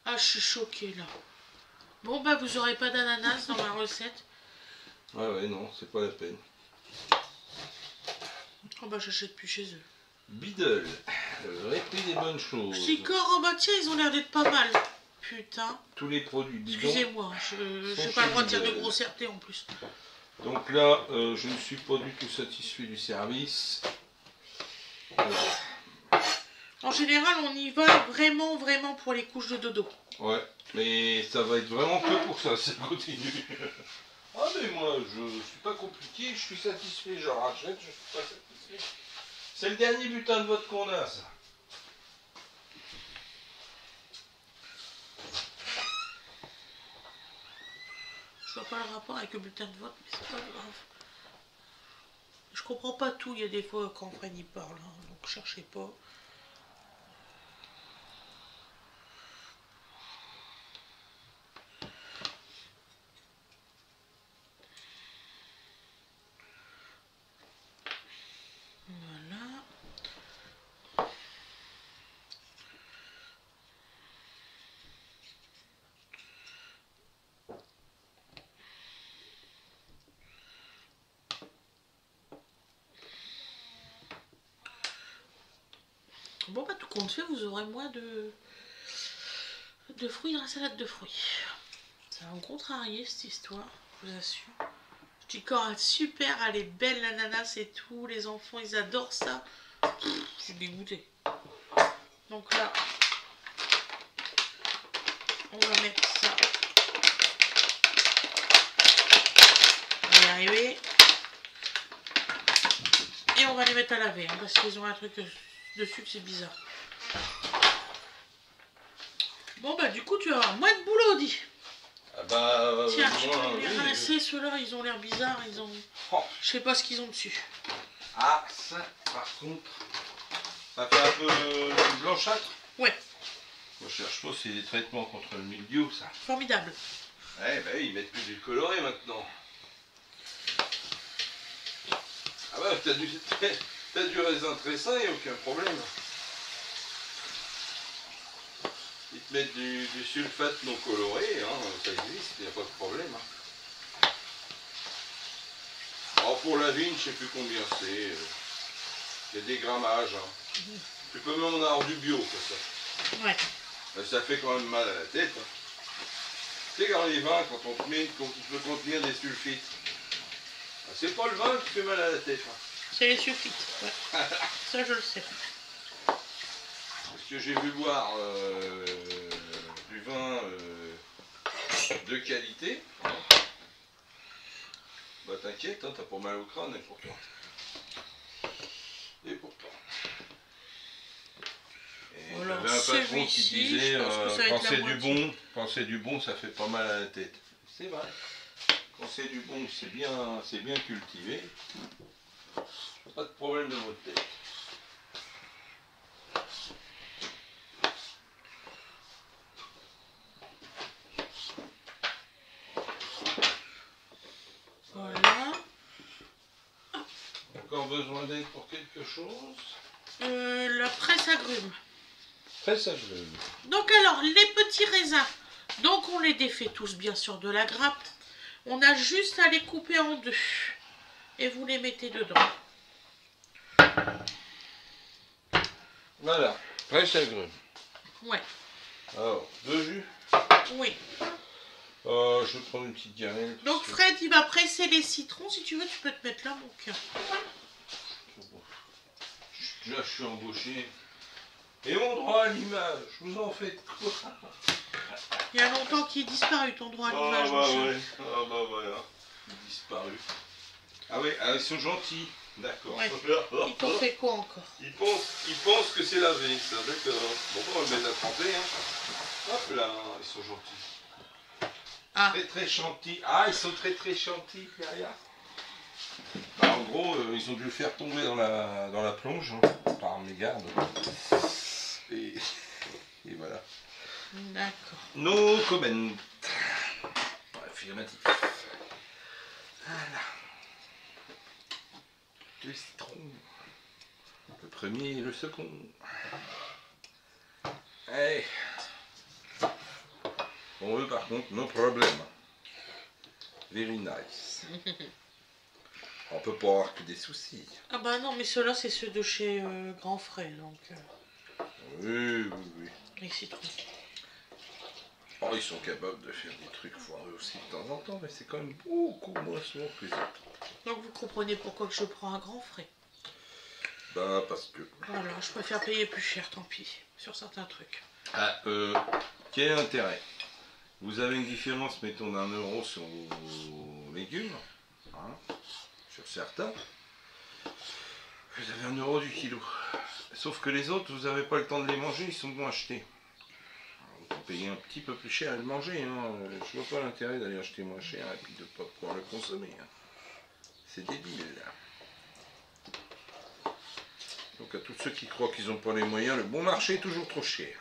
Speaker 1: Ah, je suis choquée là. Bon bah vous aurez pas d'ananas dans ma recette.
Speaker 2: Ouais, non, c'est pas la peine.
Speaker 1: Oh bah j'achète plus chez eux.
Speaker 2: Biddle, le vrai prix des bonnes choses.
Speaker 1: Sicor, oh bah tiens, ils ont l'air d'être pas mal. Putain.
Speaker 2: Tous les produits bidons.
Speaker 1: Excusez-moi, je n'ai pas le droit de dire de grossièreté en plus.
Speaker 2: Donc là, je ne suis pas du tout satisfait du service.
Speaker 1: En général, on y va vraiment pour les couches de dodo.
Speaker 2: Ouais, mais ça va être vraiment que pour ça, ça continue. Ah mais moi, je suis pas compliqué, je suis satisfait, je rachète, je suis pas satisfait. C'est le dernier butin de vote qu'on a, ça.
Speaker 1: Je vois pas le rapport avec le bulletin de vote, mais c'est pas grave. Je comprends pas tout, il y a des fois quand Fred y parle, hein, donc cherchez pas. Voilà. Bon bah tout compte fait, vous aurez moins de fruits dans la salade de fruits. Ça va me contrarier cette histoire, je vous assure. Je dis quand super, elle est belle l'ananas et tout, les enfants ils adorent ça. Je suis dégoûtée. Donc là, on va mettre ça. On va y arriver. Et on va les mettre à laver, hein, parce qu'ils ont un truc dessus que c'est bizarre. Bon bah du coup tu vas avoir moins de boulot, dit.
Speaker 2: Ah bah,
Speaker 1: tiens, je peux les ramasser, ceux-là ils ont l'air bizarres, ils ont... Oh. Je sais pas ce qu'ils ont dessus.
Speaker 2: Ah ça par contre, ça fait un peu blanchâtre.
Speaker 1: Ouais.
Speaker 2: Je cherche pas, c'est des traitements contre le mildiou ça.
Speaker 1: Formidable.
Speaker 2: Ouais bah ils mettent plus du coloré maintenant. Ah bah t'as du raisin très sain, il n'y a aucun problème. Ils te mettent du sulfate non coloré, hein, ça existe, il n'y a pas de problème. Hein. Alors pour la vigne, je sais plus combien c'est. Il y a des grammages. Hein. Tu peux même en avoir du bio, ça.
Speaker 1: Ouais.
Speaker 2: Ça fait quand même mal à la tête. Hein. Tu sais, quand les vins, quand on te met, quand il peut contenir des sulfites, c'est pas le vin qui fait mal à la tête. Hein.
Speaker 1: C'est les sulfites, ouais. Ça, je le sais.
Speaker 2: Parce que j'ai vu boire du vin de qualité. Bah t'inquiète, hein, t'as pas mal au crâne et pourtant. Et pourtant. Et j'avais un patron qui disait quand c'est du bon, ça fait pas mal à la tête. C'est vrai. Quand c'est du bon, c'est bien cultivé. Pas de problème de votre tête.
Speaker 1: Voilà.
Speaker 2: Encore besoin d'aide pour quelque chose?
Speaker 1: La presse agrumes.
Speaker 2: Presse agrumes.
Speaker 1: Donc alors, les petits raisins. Donc on les défait tous bien sûr de la grappe. On a juste à les couper en deux. Et vous les mettez dedans.
Speaker 2: Voilà, presse agrumes.
Speaker 1: Ouais.
Speaker 2: Alors, deux jus?
Speaker 1: Oui.
Speaker 2: Je vais prendre une petite gamelle.
Speaker 1: Donc Fred, il va presser les citrons. Si tu veux, tu peux te mettre là, mon cœur.
Speaker 2: Là, je suis embauché. Et mon droit à l'image, vous en faites quoi?
Speaker 1: Il y a longtemps qu'il est disparu, ton droit à l'image.
Speaker 2: Ah bah ouais, ah bah voilà. Il est disparu. Ah ouais, ils sont gentils. D'accord.
Speaker 1: Ouais. Ils t'ont fait quoi encore?
Speaker 2: Ils pensent que c'est lavé, ça, d'accord. Bon, on va le mettre à tremper, hein. Hop là, ils sont gentils.
Speaker 1: Ah.
Speaker 2: Très gentils. Ah, ils sont très gentils, derrière. Bah, en gros, ils ont dû le faire tomber dans la plonge, hein, par mégarde. Et voilà.
Speaker 1: D'accord.
Speaker 2: No comment. Affirmatif. Voilà. Deux citrons. Le premier et le second. Allez. Bon, eux, par contre, no problem. Very nice. On peut pas avoir que des soucis.
Speaker 1: Ah bah non, mais ceux-là, c'est ceux de chez Grand Frais, donc...
Speaker 2: Oui.
Speaker 1: Les citrons.
Speaker 2: Oh, ils sont capables de faire des trucs foireux aussi de temps en temps, mais c'est quand même beaucoup moins souvent que les autres.
Speaker 1: Donc vous comprenez pourquoi que je prends un Grand Frais.
Speaker 2: Bah, parce que...
Speaker 1: Voilà, je préfère payer plus cher, tant pis, sur certains trucs.
Speaker 2: Ah, quel est l'intérêt? Vous avez une différence, mettons, d'1 € sur vos légumes, hein, sur certains. Vous avez 1 € du kilo. Sauf que les autres, vous n'avez pas le temps de les manger, ils sont bons achetés. Vous payez un petit peu plus cher à le manger. Hein. Je vois pas l'intérêt d'aller acheter moins cher et puis de ne pas pouvoir le consommer. Hein. C'est débile. Donc à tous ceux qui croient qu'ils n'ont pas les moyens, le bon marché est toujours trop cher.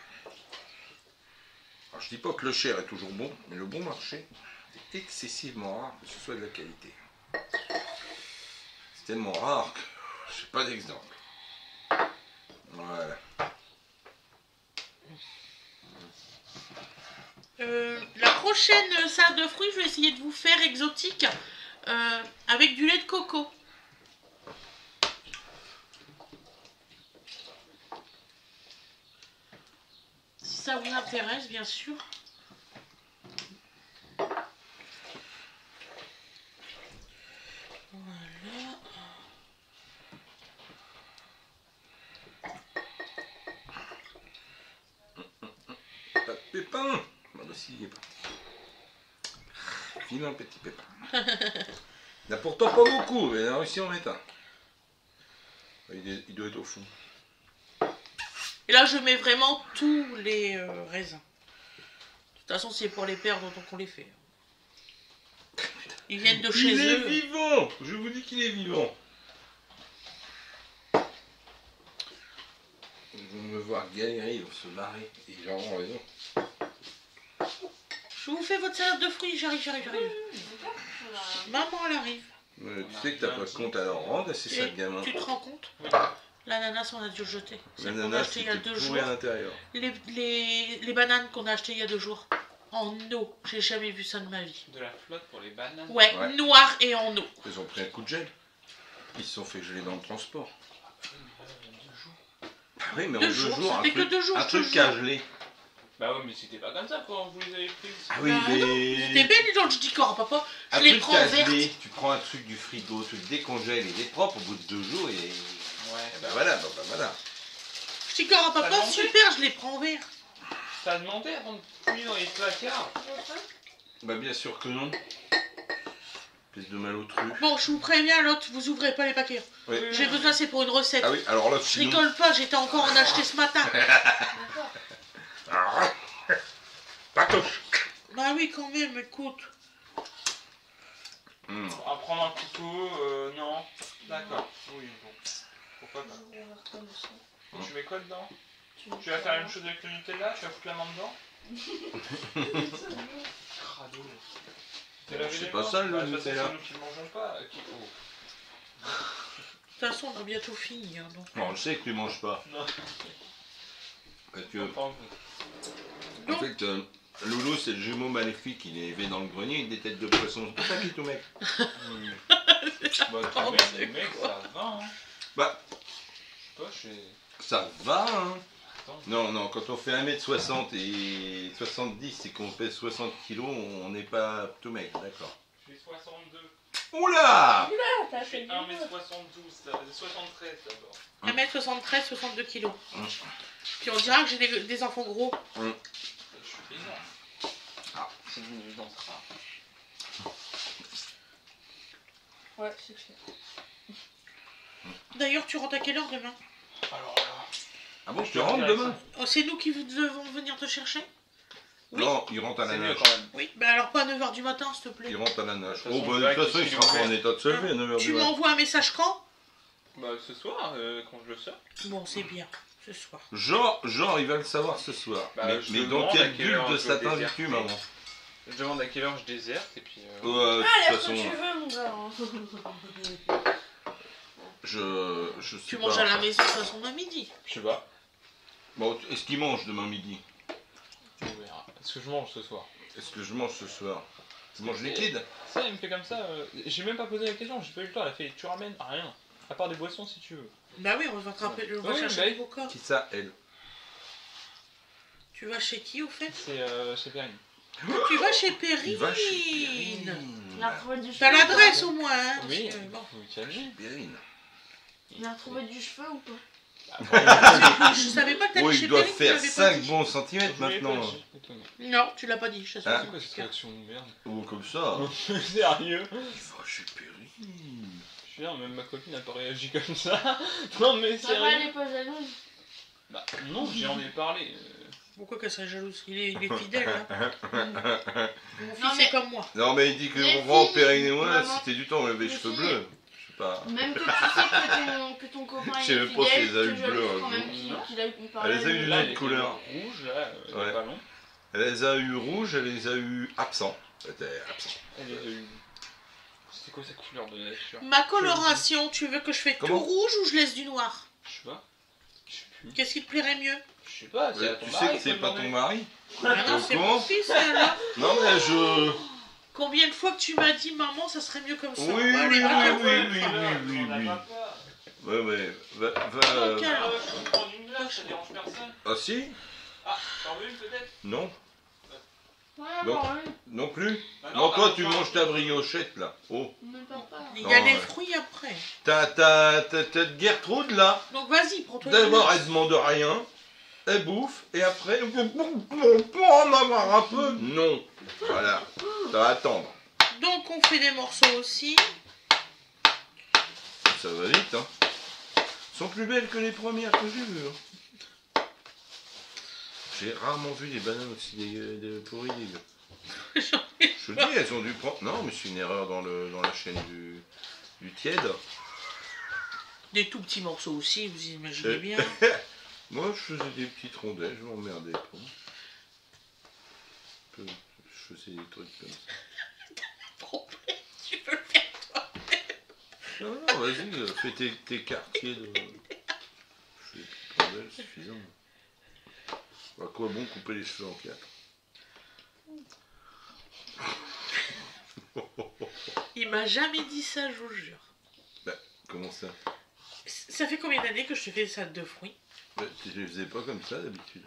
Speaker 2: Alors je dis pas que le cher est toujours bon, mais le bon marché est excessivement rare que ce soit de la qualité. C'est tellement rare que je n'ai pas d'exemple. Voilà.
Speaker 1: La prochaine salade de fruits, je vais essayer de vous faire exotique avec du lait de coco. Si ça vous intéresse, bien sûr. Voilà.
Speaker 2: Pas de pépins. Bah si, il est parti. File un petit pépin. Il n'a pourtant pas beaucoup, mais il a réussi à en mettre un. Il doit être au fond.
Speaker 1: Et là, je mets vraiment tous les raisins. De toute façon, c'est pour les perdre autant qu'on les fait. Ils viennent de chez eux.
Speaker 2: Il est vivant. Je vous dis qu'il est vivant. Ils vont me voir galérer, ils vont se marrer. Et ils auront raison.
Speaker 1: Je vous fais votre salade de fruits, j'arrive. Maman, elle arrive.
Speaker 2: Tu sais que t'as pas de compte à leur rendre, c'est ça le gamin.
Speaker 1: Tu te rends compte? L'ananas, on a dû le jeter.
Speaker 2: L'ananas,
Speaker 1: il y a 2 jours.
Speaker 2: à l'intérieur.
Speaker 1: Les bananes qu'on a achetées il y a 2 jours. En eau. J'ai jamais vu ça de ma vie.
Speaker 3: De la flotte pour les bananes.
Speaker 1: Ouais, noir et en eau.
Speaker 2: Ils ont pris un coup de gel. Ils se sont fait geler dans le transport. Oui, mais en 2 jours,
Speaker 1: c'était que 2 jours.
Speaker 2: Un truc à geler.
Speaker 3: Bah ouais, mais c'était pas comme ça quand vous les avez prises.
Speaker 2: Ah oui,
Speaker 1: mais... C'était belle dans le dis-corps, papa. Je
Speaker 2: un
Speaker 1: les
Speaker 2: truc
Speaker 1: prends
Speaker 2: à
Speaker 1: vertes.
Speaker 2: geler, tu prends un truc du frigo, tu le décongèles, il est propre au bout de 2 jours et...
Speaker 3: Ouais.
Speaker 2: Ben voilà.
Speaker 1: Je dis corps à papa,
Speaker 3: demandé.
Speaker 1: super, je les prends verts.
Speaker 3: T'as demandé avant de fouiller dans les placards?
Speaker 2: Bah bien sûr que non. Espèce de malotru.
Speaker 1: Bon, je vous préviens, l'autre, vous ouvrez pas les paquets.
Speaker 2: Oui.
Speaker 1: J'ai besoin, c'est pour une recette.
Speaker 2: Ah oui, alors là,
Speaker 1: Je
Speaker 2: sinon...
Speaker 1: rigole pas, j'étais encore en acheter ce matin.
Speaker 2: Pas touche.
Speaker 1: Bah oui, quand même, écoute.
Speaker 3: On va prendre un couteau, non. D'accord. Oui, bon. Pourquoi pas. Tu mets quoi dedans? Tu vas faire la même chose avec le Nutella? Tu vas foutre la main dedans? Crado.
Speaker 2: C'est pas ça le Nutella.
Speaker 3: C'est nous qui le mangeons pas.
Speaker 1: De toute façon, on a bientôt fini. Hein, donc.
Speaker 2: Bon, je sais que tu manges pas.
Speaker 3: Non.
Speaker 2: Parce que, en fait, Loulou, c'est le jumeau maléfique. Il est élevé dans le grenier, il a des têtes de poisson. C'est pour ça qu'il est tout mec.
Speaker 3: Bah, tu mets, mec, ça va, hein.
Speaker 2: Bah,
Speaker 3: Toi, je sais.
Speaker 2: ça va, hein.
Speaker 3: Attends.
Speaker 2: Non, quand on fait 1m60 et 70 et qu'on pèse 60 kg, on n'est pas tout mec, d'accord.
Speaker 3: Je fais 62.
Speaker 2: Oula!
Speaker 4: T'as
Speaker 3: Je
Speaker 4: fait
Speaker 3: fais
Speaker 4: du
Speaker 3: 1m72, 73 d'abord.
Speaker 1: 1m73, 62 kilos. Puis on dira que j'ai des enfants gros.
Speaker 3: Je suis énorme.
Speaker 2: Ah.
Speaker 3: C'est une évidence rare.
Speaker 4: Ouais, c'est clair.
Speaker 1: D'ailleurs, tu rentres à quelle heure demain?
Speaker 3: Alors là.
Speaker 2: Ah bon, je te rentre demain?
Speaker 1: Oh, c'est nous qui devons venir te chercher? Oui.
Speaker 2: Non, il rentre à la
Speaker 3: C'est mieux
Speaker 2: nage.
Speaker 3: quand même.
Speaker 1: Oui, bah alors pas à 9h du matin, s'il te plaît.
Speaker 2: Il rentre à la nage.
Speaker 3: De toute
Speaker 2: Oh,
Speaker 3: façon,
Speaker 2: bah, de toute façon, il
Speaker 3: si
Speaker 2: sera pas en
Speaker 3: tu
Speaker 2: état de se lever à 9h
Speaker 1: Tu
Speaker 2: du matin.
Speaker 1: m'envoies un message quand?
Speaker 3: Bah ce soir, quand je le sors.
Speaker 1: Bon, c'est bien, ce soir.
Speaker 2: Genre, il va le savoir ce soir.
Speaker 3: Bah, je
Speaker 2: mais
Speaker 3: me
Speaker 2: dans
Speaker 3: demande à
Speaker 2: quelle
Speaker 3: quelle
Speaker 2: bulle
Speaker 3: heure
Speaker 2: de
Speaker 3: on peut
Speaker 2: satin
Speaker 3: déserter.
Speaker 2: vis-tu, maman?
Speaker 3: Je demande à quelle heure je déserte et puis...
Speaker 2: De
Speaker 4: Allez,
Speaker 2: toute
Speaker 4: ce que
Speaker 2: façon,
Speaker 4: tu veux, mon gars.
Speaker 2: je sais
Speaker 1: Tu
Speaker 2: pas.
Speaker 1: manges à la maison de toute façon à midi.
Speaker 3: Je sais pas.
Speaker 2: Bon, est-ce qu'il mange demain midi?
Speaker 3: On verra. Est-ce que je mange ce soir?
Speaker 2: Est-ce que je mange ce soir? Je mange liquide?
Speaker 3: Ça, il me fait comme ça. J'ai même pas posé la question, j'ai pas eu le temps. Elle a fait tu ramènes rien. À part des boissons si tu veux.
Speaker 1: Bah oui, on va attraper le
Speaker 3: Oui,
Speaker 1: chercher
Speaker 3: bah
Speaker 1: le
Speaker 3: oui.
Speaker 1: coca.
Speaker 2: Qui ça, elle?
Speaker 1: Tu vas chez qui au fait?
Speaker 3: C'est Perrine.
Speaker 1: Tu vas chez Perrine.
Speaker 2: Il va chez Perrine.
Speaker 4: Il a retrouvé du cheveu.
Speaker 1: T'as
Speaker 4: ou
Speaker 1: l'adresse
Speaker 4: pas
Speaker 1: au moins, hein?
Speaker 3: Oui,
Speaker 1: parce que, bon.
Speaker 3: faut calmer.
Speaker 2: Perrine.
Speaker 4: Il a retrouvé du cheveu ou pas?
Speaker 1: Je savais pas que t'allais
Speaker 2: Oh,
Speaker 1: chez
Speaker 2: il doit
Speaker 1: Perrine, tu
Speaker 2: faire
Speaker 1: l'avais pas
Speaker 2: 5
Speaker 1: dit.
Speaker 2: bons centimètres maintenant.
Speaker 1: Non, tu l'as pas dit, je
Speaker 2: Hein?
Speaker 3: C'est quoi cette réaction de merde?
Speaker 2: Oh, comme ça.
Speaker 3: Sérieux?
Speaker 2: Il va chez Perrine.
Speaker 3: Je veux dire, même ma copine n'a pas réagi comme ça. Non mais
Speaker 4: Ça va,
Speaker 3: sérieux?
Speaker 4: elle est pas jalouse.
Speaker 3: Bah non, j'en ai parlé.
Speaker 1: Pourquoi qu'elle serait jalouse? Il est fidèle, hein. Mon
Speaker 4: Non,
Speaker 1: fils
Speaker 4: mais-
Speaker 1: est comme moi.
Speaker 2: Non, mais il dit que
Speaker 4: Les
Speaker 2: mon grand
Speaker 4: filles,
Speaker 2: Perrine et moi,
Speaker 4: maman,
Speaker 2: c'était du temps, on avait les
Speaker 4: les
Speaker 2: cheveux
Speaker 4: filles.
Speaker 2: bleus. Je sais pas.
Speaker 4: Même que tu sais que ton copain
Speaker 2: Je sais
Speaker 4: il est
Speaker 2: même pas si
Speaker 4: fidèle,
Speaker 2: elle a eu
Speaker 4: tu es
Speaker 2: bleu,
Speaker 4: jalouse
Speaker 2: hein,
Speaker 4: quand même
Speaker 3: je-
Speaker 4: qu'il a eu
Speaker 2: Elle les a eu
Speaker 3: Là,
Speaker 2: d'une
Speaker 3: elle
Speaker 2: autre
Speaker 3: était
Speaker 2: couleur.
Speaker 3: rouge, là, il y a
Speaker 2: Ouais.
Speaker 3: pas long.
Speaker 2: Elle les a eu rouges, elle les a eu absents. Elle était absent.
Speaker 3: Elle a eu... C'était quoi sa couleur de nature?
Speaker 1: Ma coloration, tu veux que je fais
Speaker 2: Comment?
Speaker 1: tout rouge ou je laisse du noir?
Speaker 3: Je sais pas. Je sais plus.
Speaker 1: Qu'est-ce qui te plairait mieux?
Speaker 3: Je sais pas, c'est à ton
Speaker 2: Tu
Speaker 3: mari,
Speaker 2: sais que c'est
Speaker 3: faut
Speaker 2: pas
Speaker 3: demander.
Speaker 2: ton mari?
Speaker 1: Ah non, c'est mon fils, alors.
Speaker 2: Non, mais je.
Speaker 1: Combien de fois que tu m'as dit, maman, ça serait mieux comme ça?
Speaker 2: Oui,
Speaker 1: Bah, allez,
Speaker 2: oui,
Speaker 1: va,
Speaker 2: oui,
Speaker 1: va,
Speaker 2: oui,
Speaker 1: va.
Speaker 2: oui,
Speaker 3: On n'a
Speaker 2: oui.
Speaker 3: pas peur.
Speaker 2: Ouais, ouais. Va.
Speaker 1: Donc, alors.
Speaker 3: Je peux prendre une glace, ça dérange personne.
Speaker 2: Ah si?
Speaker 3: Ah, t'en veux une peut-être?
Speaker 2: Non.
Speaker 4: Ouais,
Speaker 2: Non.
Speaker 4: bon, oui.
Speaker 2: Non plus?
Speaker 3: Bah
Speaker 2: Non, toi,
Speaker 3: t'as
Speaker 2: tu
Speaker 3: pas
Speaker 2: manges
Speaker 3: faim.
Speaker 2: ta briochette, là. Oh.
Speaker 4: Même pas peur.
Speaker 1: Il y a
Speaker 2: Non,
Speaker 1: les
Speaker 2: ouais.
Speaker 1: fruits après.
Speaker 2: T'as Gertrude, là.
Speaker 1: Donc vas-y, prends-toi une
Speaker 2: D'abord,
Speaker 1: glace.
Speaker 2: elle demande rien. Elle bouffe. Et après, on peut en avoir un peu. Non. Voilà. Ça va attendre.
Speaker 1: Donc on fait des morceaux aussi.
Speaker 2: Ça va vite, hein. Elles sont plus belles que les premières que j'ai vues. Hein. J'ai rarement vu des bananes aussi des pourries dégueu. Je te dis, elles ont dû prendre. Non, mais c'est une erreur dans la chaîne du tiède.
Speaker 1: Des tout petits morceaux aussi, vous imaginez bien.
Speaker 2: Moi, je faisais des petites rondelles, je m'emmerdais pas. Je faisais des trucs comme ça.
Speaker 1: Problème, tu peux le faire toi.
Speaker 2: Non, non, vas-y, fais tes quartiers de. Je fais des petites rondelles, suffisant. À quoi bon couper les cheveux en 4?
Speaker 1: Il m'a jamais dit ça, je vous jure.
Speaker 2: Comment ça?
Speaker 1: Ça fait combien d'années que je te fais des salades de fruits?
Speaker 2: Tu les faisais pas comme ça d'habitude?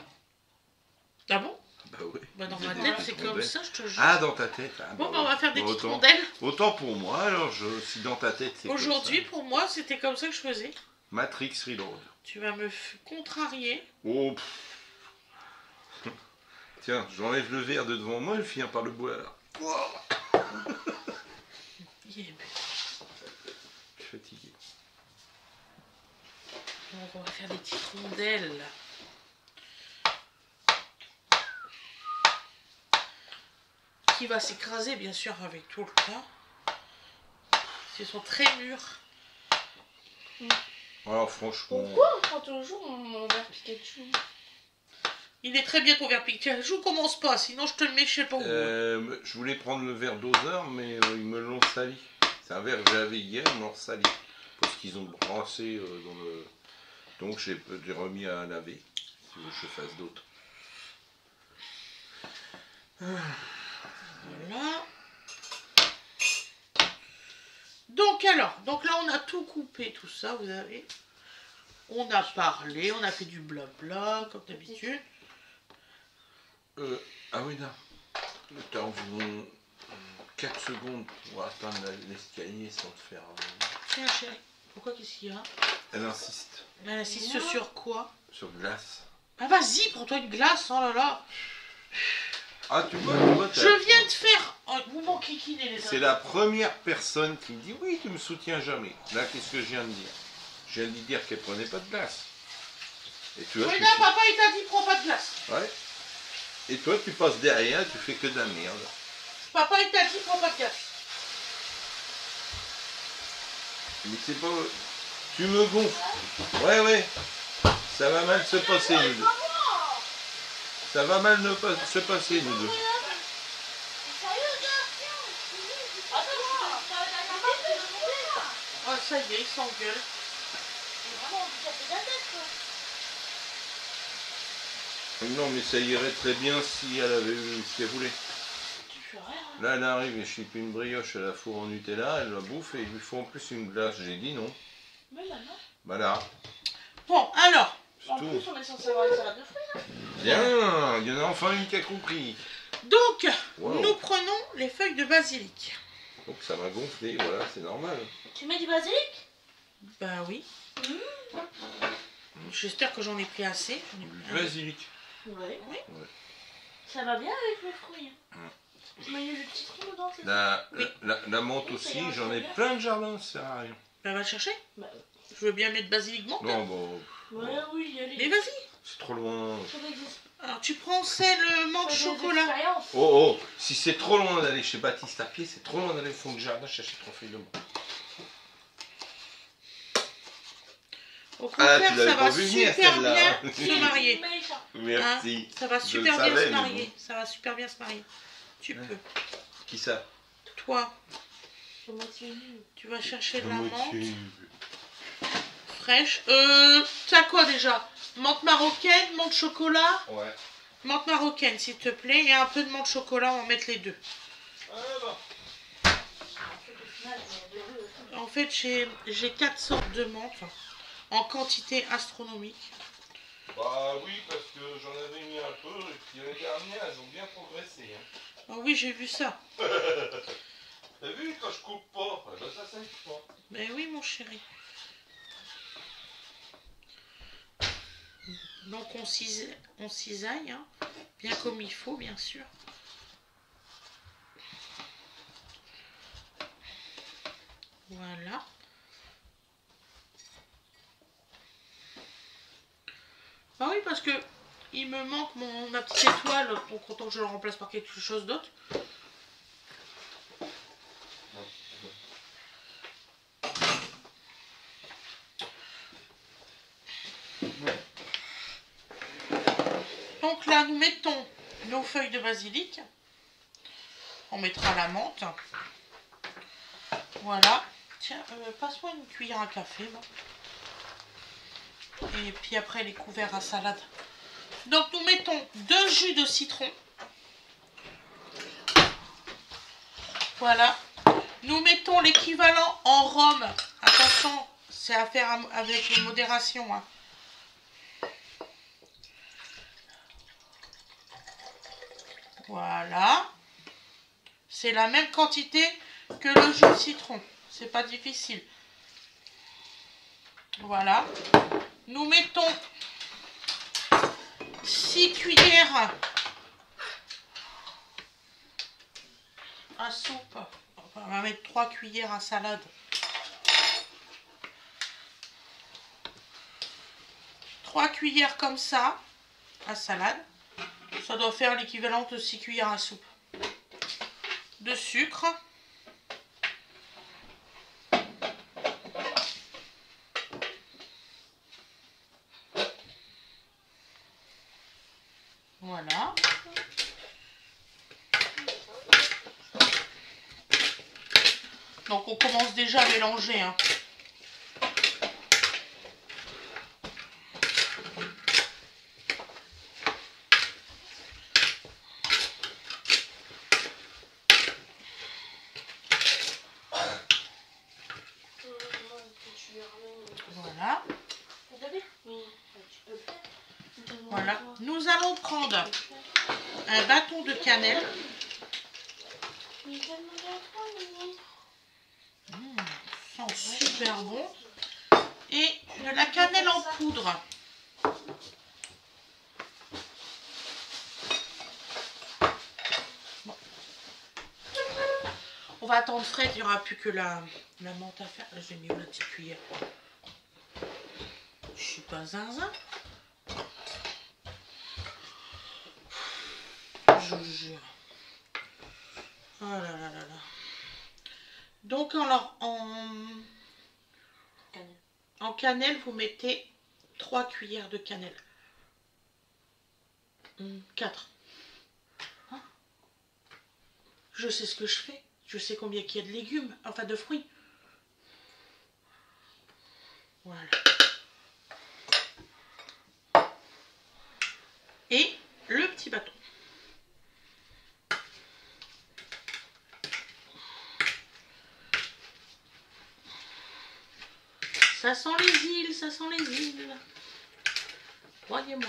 Speaker 1: Ah bon?
Speaker 2: Bah oui.
Speaker 1: Bah dans
Speaker 2: Je
Speaker 1: ma
Speaker 2: faisais
Speaker 1: tête
Speaker 2: des
Speaker 1: c'est
Speaker 2: petites
Speaker 1: comme
Speaker 2: rondelles.
Speaker 1: ça, je te jure.
Speaker 2: Ah, dans ta tête. Ah,
Speaker 1: Bon, bah on va faire des petites
Speaker 2: autant,
Speaker 1: rondelles.
Speaker 2: autant pour moi, alors si dans ta tête c'est comme
Speaker 1: Aujourd'hui,
Speaker 2: ça.
Speaker 1: pour moi, c'était comme ça que je faisais.
Speaker 2: Matrix Reload.
Speaker 1: Tu vas me contrarier.
Speaker 2: Oh. Tiens, j'enlève le verre de devant moi, je finis par le boire là.
Speaker 1: Yeah.
Speaker 2: Je suis fatigué.
Speaker 1: Donc on va faire des petites rondelles. Qui va s'écraser bien sûr avec tout le temps. Ils sont très mûrs.
Speaker 2: Alors franchement.
Speaker 4: Pourquoi on prend toujours mon verre Pikachu?
Speaker 1: Il est très bien ton verre Pikachu. Je commence pas, sinon je te le mets chez le
Speaker 2: Je voulais prendre le verre doseur, mais ils me l'ont sali. C'est un verre que j'avais hier, ils me l'ont sali. Parce qu'ils ont brassé dans le. Donc j'ai remis à laver. Si tu veux que je fasse d'autres.
Speaker 1: Voilà. Donc alors, donc là on a tout coupé, tout ça, vous avez. On a parlé, on a fait du blabla, comme d'habitude.
Speaker 2: Ah oui, là. T'as environ 4 secondes pour atteindre l'escalier sans te faire.
Speaker 1: Tiens chérie, pourquoi qu'est-ce qu'il y a?
Speaker 2: Elle insiste
Speaker 1: Elle insiste sur quoi?
Speaker 2: sur glace.
Speaker 1: Ah vas-y, prends-toi une glace, oh là là.
Speaker 2: Ah, tu vois,
Speaker 1: Je viens de faire... Oh, vous m'enquiquinez les
Speaker 2: C'est
Speaker 1: uns.
Speaker 2: la première personne qui me dit oui, tu me soutiens jamais. Là, qu'est-ce que je viens de dire? Je viens de lui dire qu'elle prenait pas de glace. Et tu vois,
Speaker 1: Oui, là, papa, il t'a dit, prends pas de glace.
Speaker 2: Ouais. Et toi, tu passes derrière, tu fais que de la merde.
Speaker 1: Papa, il t'a dit, prends pas de glace.
Speaker 2: Mais c'est pas. Tu me gonfles. Ouais, ouais. Ça va mal se passer, nous deux. Ça va mal se passer, nous deux.
Speaker 1: Oh, ça y est, il s'engueule.
Speaker 2: Non, mais ça irait très bien si elle avait eu ce qu'elle voulait.
Speaker 4: fais rien.
Speaker 2: Là, elle arrive et je flippe une brioche à la four en Nutella, elle la bouffe et il lui faut en plus une glace. J'ai dit non.
Speaker 4: Mais maintenant.
Speaker 2: Bah là,
Speaker 1: Bon, alors,
Speaker 2: c'est
Speaker 4: En
Speaker 2: tout.
Speaker 4: plus, on est censé avoir une salade de fruits. Hein.
Speaker 2: Bien, il y en a enfin une qui a compris.
Speaker 1: donc,
Speaker 2: Wow.
Speaker 1: nous prenons les feuilles de basilic.
Speaker 2: Donc ça m'a gonflé, voilà, c'est normal.
Speaker 4: Tu mets du basilic?
Speaker 1: Bah oui. J'espère que j'en ai pris assez. J'en ai pris un.
Speaker 2: Basilic.
Speaker 4: Ouais.
Speaker 1: Oui.
Speaker 4: Ça va bien avec les fruits. Mais il y a le citron dedans, c'est ça?
Speaker 2: La menthe
Speaker 4: Oui,
Speaker 2: aussi,
Speaker 4: ça ira
Speaker 2: j'en ai
Speaker 4: bien.
Speaker 2: plein de jardins, ça sert à rien.
Speaker 1: Bah va le chercher.
Speaker 4: Bah,
Speaker 1: Je veux bien mettre basilic menthe.
Speaker 2: Non, bon,
Speaker 4: ouais, oui, allez.
Speaker 1: Mais vas-y.
Speaker 2: c'est trop loin.
Speaker 1: Alors tu prends celle menthe chocolat.
Speaker 2: Oh, oh, si c'est trop loin d'aller chez Baptiste à pied, c'est trop loin d'aller au fond du jardin chercher 3 feuilles de menthe.
Speaker 1: Au contraire,
Speaker 2: tu l'avais
Speaker 1: ça
Speaker 2: pas
Speaker 1: va
Speaker 2: vu venir,
Speaker 1: super
Speaker 2: celle-là,
Speaker 1: bien
Speaker 2: hein.
Speaker 1: se marier.
Speaker 2: Merci.
Speaker 1: Ça va
Speaker 2: Je
Speaker 1: super
Speaker 2: le
Speaker 1: bien
Speaker 2: savais,
Speaker 1: se
Speaker 2: mais
Speaker 1: marier.
Speaker 2: bon.
Speaker 1: Ça va super bien se marier. Tu
Speaker 2: Ouais.
Speaker 1: peux.
Speaker 2: Qui ça?
Speaker 1: Toi, tu vas chercher de la menthe
Speaker 2: Moitié.
Speaker 1: fraîche. T'as quoi déjà? Menthe marocaine, menthe chocolat.
Speaker 2: Ouais.
Speaker 1: Menthe marocaine, s'il te plaît. Et un peu de menthe chocolat, on va mettre les deux.
Speaker 2: Ah bah.
Speaker 1: En fait, j'ai 4 sortes de menthe en quantité astronomique.
Speaker 2: Bah oui, parce que j'en avais mis un peu, et puis les dernières, elles ont bien progressé. Hein.
Speaker 1: Ah oui, j'ai vu ça.
Speaker 2: T'as vu, quand je coupe pas, eh ben ça sèche pas.
Speaker 1: Mais oui, mon chéri. Donc on cisaille, hein, bien comme il faut, bien sûr. Voilà. Ah oui, parce que il me manque ma petite étoile, donc autant que je le remplace par quelque chose d'autre. Donc là, nous mettons nos feuilles de basilic. On mettra la menthe. Voilà. Tiens, passe-moi une cuillère à café. Là. Et puis après, les couverts à salade. Donc, nous mettons 2 jus de citron. Voilà. Nous mettons l'équivalent en rhum. Attention, c'est à faire avec modération. Hein. Voilà. C'est la même quantité que le jus de citron. C'est pas difficile. Voilà. Nous mettons 6 cuillères à soupe. Enfin, on va mettre 3 cuillères à salade. 3 cuillères comme ça à salade. Ça doit faire l'équivalent de 6 cuillères à soupe. De sucre. Voilà. Donc on commence déjà à mélanger. Hein. Voilà. Voilà. Nous allons prendre un bâton de cannelle. Ça sent super bon. Et de la cannelle en poudre. Bon. On va attendre frais, il n'y aura plus que la menthe à faire. Là, j'ai mis la petite cuillère. Je suis pas zinzin. Je vous jure. Oh là là là là. Donc en cannelle, vous mettez 3 cuillères de cannelle. 4. Hein? Je sais ce que je fais. Je sais combien il y a de légumes, enfin de fruits. Voilà. Et le petit bâton. Ça sent les îles, ça sent les îles. Croyez-moi.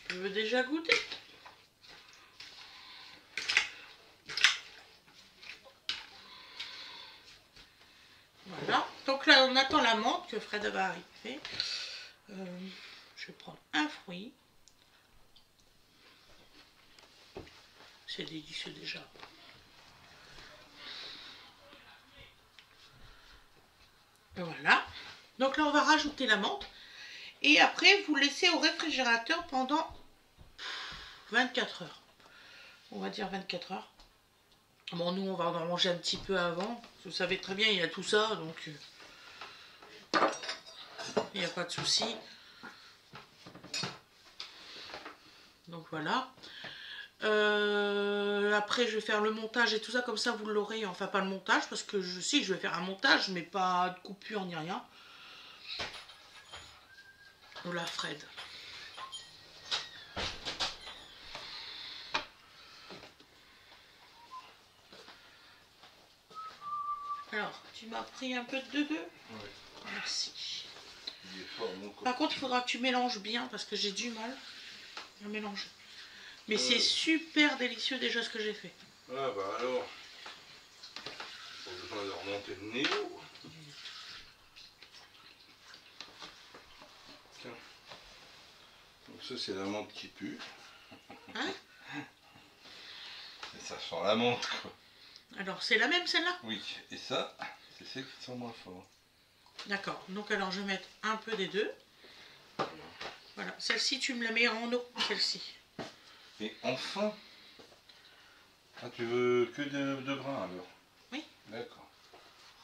Speaker 1: Tu veux déjà goûter? Voilà. Donc là, on attend la menthe que Fred va arriver. Je vais prendre un fruit. C'est délicieux déjà. Voilà. Donc là, on va rajouter la menthe. Et après, vous laissez au réfrigérateur pendant 24 heures. On va dire 24 heures. Bon, nous, on va en manger un petit peu avant. Vous savez très bien, il y a tout ça, donc il n'y a pas de souci. Donc voilà. Après, je vais faire le montage et tout ça, comme ça, vous l'aurez. Enfin, pas le montage, parce que si, je vais faire un montage, mais pas de coupure ni rien. Voilà, Fred. Alors, tu m'as pris un peu de deux?
Speaker 2: Oui.
Speaker 1: Merci.
Speaker 2: Il est fort, mon corps.
Speaker 1: Par contre, il faudra que tu mélanges bien, parce que j'ai du mal à mélanger. Mais c'est super délicieux déjà ce que j'ai fait.
Speaker 2: Ah bah alors, pas besoin de remonter le néo. Tiens. Donc ça c'est la menthe qui pue.
Speaker 1: Hein?
Speaker 2: Et ça sent la menthe quoi.
Speaker 1: Alors, c'est la même celle-là?
Speaker 2: Oui, et ça, c'est celle qui sent moins fort.
Speaker 1: D'accord, donc alors je vais mettre un peu des deux. Voilà, celle-ci tu me la mets en eau, celle-ci.
Speaker 2: Et enfin, ah, tu veux que de grains alors?
Speaker 1: Oui.
Speaker 2: D'accord.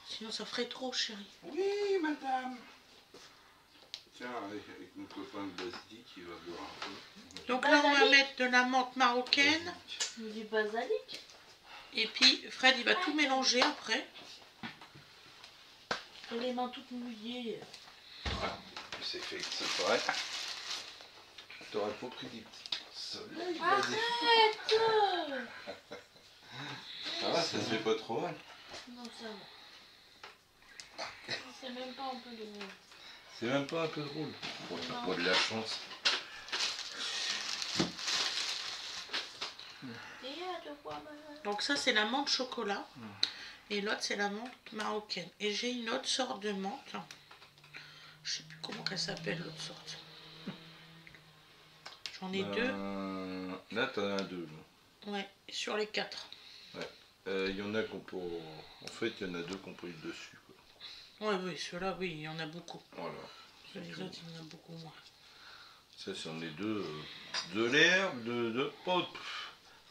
Speaker 1: Sinon ça ferait trop, chérie.
Speaker 2: Oui, madame. Tiens, avec mon copain de basilic, il va boire un peu.
Speaker 1: Donc là, on va mettre de la menthe marocaine.
Speaker 4: Du basilic.
Speaker 1: Et puis, Fred, il va tout mélanger après.
Speaker 4: Les mains toutes mouillées.
Speaker 2: Voilà, c'est fait exprès. T'aurais pas pris des petits soleils.
Speaker 4: Arrête!
Speaker 2: Ça va, ça se fait pas trop mal.
Speaker 4: Non, ça va. C'est même pas un peu de...
Speaker 2: C'est même pas un peu drôle. Bon, t'as pas de la chance.
Speaker 1: Donc ça, c'est la menthe chocolat. Et l'autre, c'est la menthe marocaine. Et j'ai une autre sorte de menthe. Je sais plus comment elle s'appelle, l'autre sorte. J'en ai deux.
Speaker 2: Là, t'en as deux.
Speaker 1: Ouais, sur les 4.
Speaker 2: Ouais. Il y en a qu'on peut... En fait, il y en a deux qu'on peut être dessus. Quoi.
Speaker 1: Ouais, oui, ceux-là, oui, il y en a beaucoup.
Speaker 2: Voilà.
Speaker 1: Les autres, il y en a beaucoup moins.
Speaker 2: Ça, c'en est deux. De l'herbe, oh,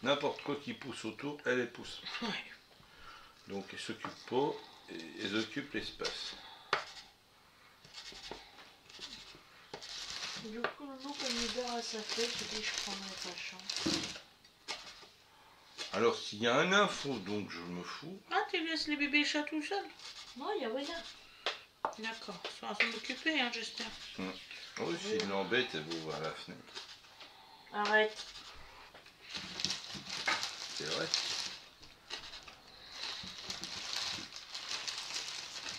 Speaker 2: n'importe quoi qui pousse autour, elle les pousse.
Speaker 1: Ouais.
Speaker 2: Donc, elles s'occupent pas, et elles occupent l'espace.
Speaker 4: Du coup, nous, comme l'hiver à sa fête, je dis je prendrai ta chance.
Speaker 2: Alors, s'il y a un info, donc je me fous.
Speaker 1: Ah, tu laisses les bébés chats tout seuls?
Speaker 4: Non, il y a rien.
Speaker 1: D'accord, ils sont à s'en occuper, hein, j'espère.
Speaker 2: Oh, s'il l'embête, elle va ouvrir la fenêtre.
Speaker 4: Arrête.
Speaker 2: C'est vrai.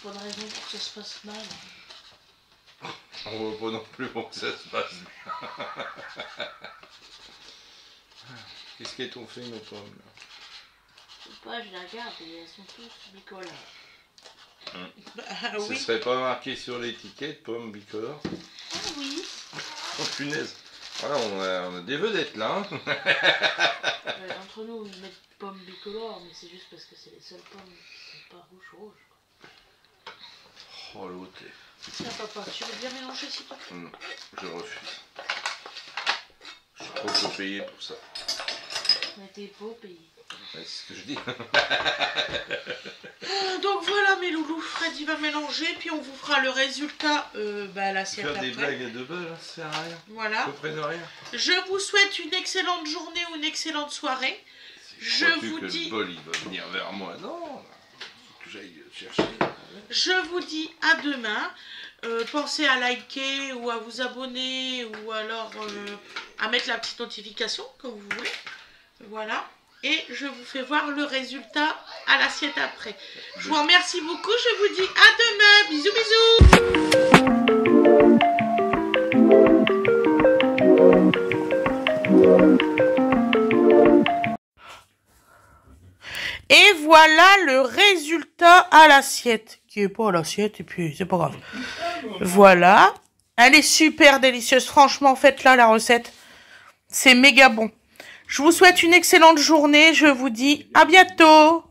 Speaker 4: Pas de raison pour que ça se passe mal.
Speaker 2: On voit pas non plus pour que ça se passe bien. Qu'est-ce qu'elles t'ont fait, nos pommes là?
Speaker 4: Je sais pas, je les regarde et elles sont tous bicolores.
Speaker 1: Bah,
Speaker 2: Ce
Speaker 1: oui.
Speaker 2: serait pas marqué sur l'étiquette, pommes bicolores?
Speaker 4: Ah oui.
Speaker 2: Oh punaise. Voilà, on a des vedettes là. Hein.
Speaker 4: Entre nous, ils mettent pommes bicolores, mais c'est juste parce que c'est les seules pommes qui sont pas rouges.
Speaker 2: Oh l'autre.
Speaker 1: Tiens, papa, tu veux bien mélanger s'il te plaît?
Speaker 2: Je refuse. Je suis trop peu payé pour ça.
Speaker 4: Mais t'es beau pays.
Speaker 2: Ouais, c'est ce que je dis.
Speaker 1: Donc voilà mes loulous, Fred il va mélanger, puis on vous fera le résultat à l'assiette
Speaker 2: Faire
Speaker 1: après.
Speaker 2: des blagues à deux balles, hein, ça sert à rien.
Speaker 1: Voilà.
Speaker 2: Je prenne rien.
Speaker 1: Je vous souhaite une excellente journée ou une excellente soirée. Je
Speaker 2: Crois-tu
Speaker 1: vous
Speaker 2: que
Speaker 1: dis...
Speaker 2: le bol il va venir vers moi? Non. j'aille chercher.
Speaker 1: Je vous dis à demain. Pensez à liker ou à vous abonner ou alors à mettre la petite notification comme vous voulez. Voilà. Et je vous fais voir le résultat à l'assiette après. Je vous remercie beaucoup. Je vous dis à demain. Bisous, bisous. Et voilà le résultat à l'assiette. Qui est pas à l'assiette et puis c'est pas grave. Voilà. Elle est super délicieuse. Franchement, faites-la la recette. C'est méga bon. Je vous souhaite une excellente journée. Je vous dis à bientôt.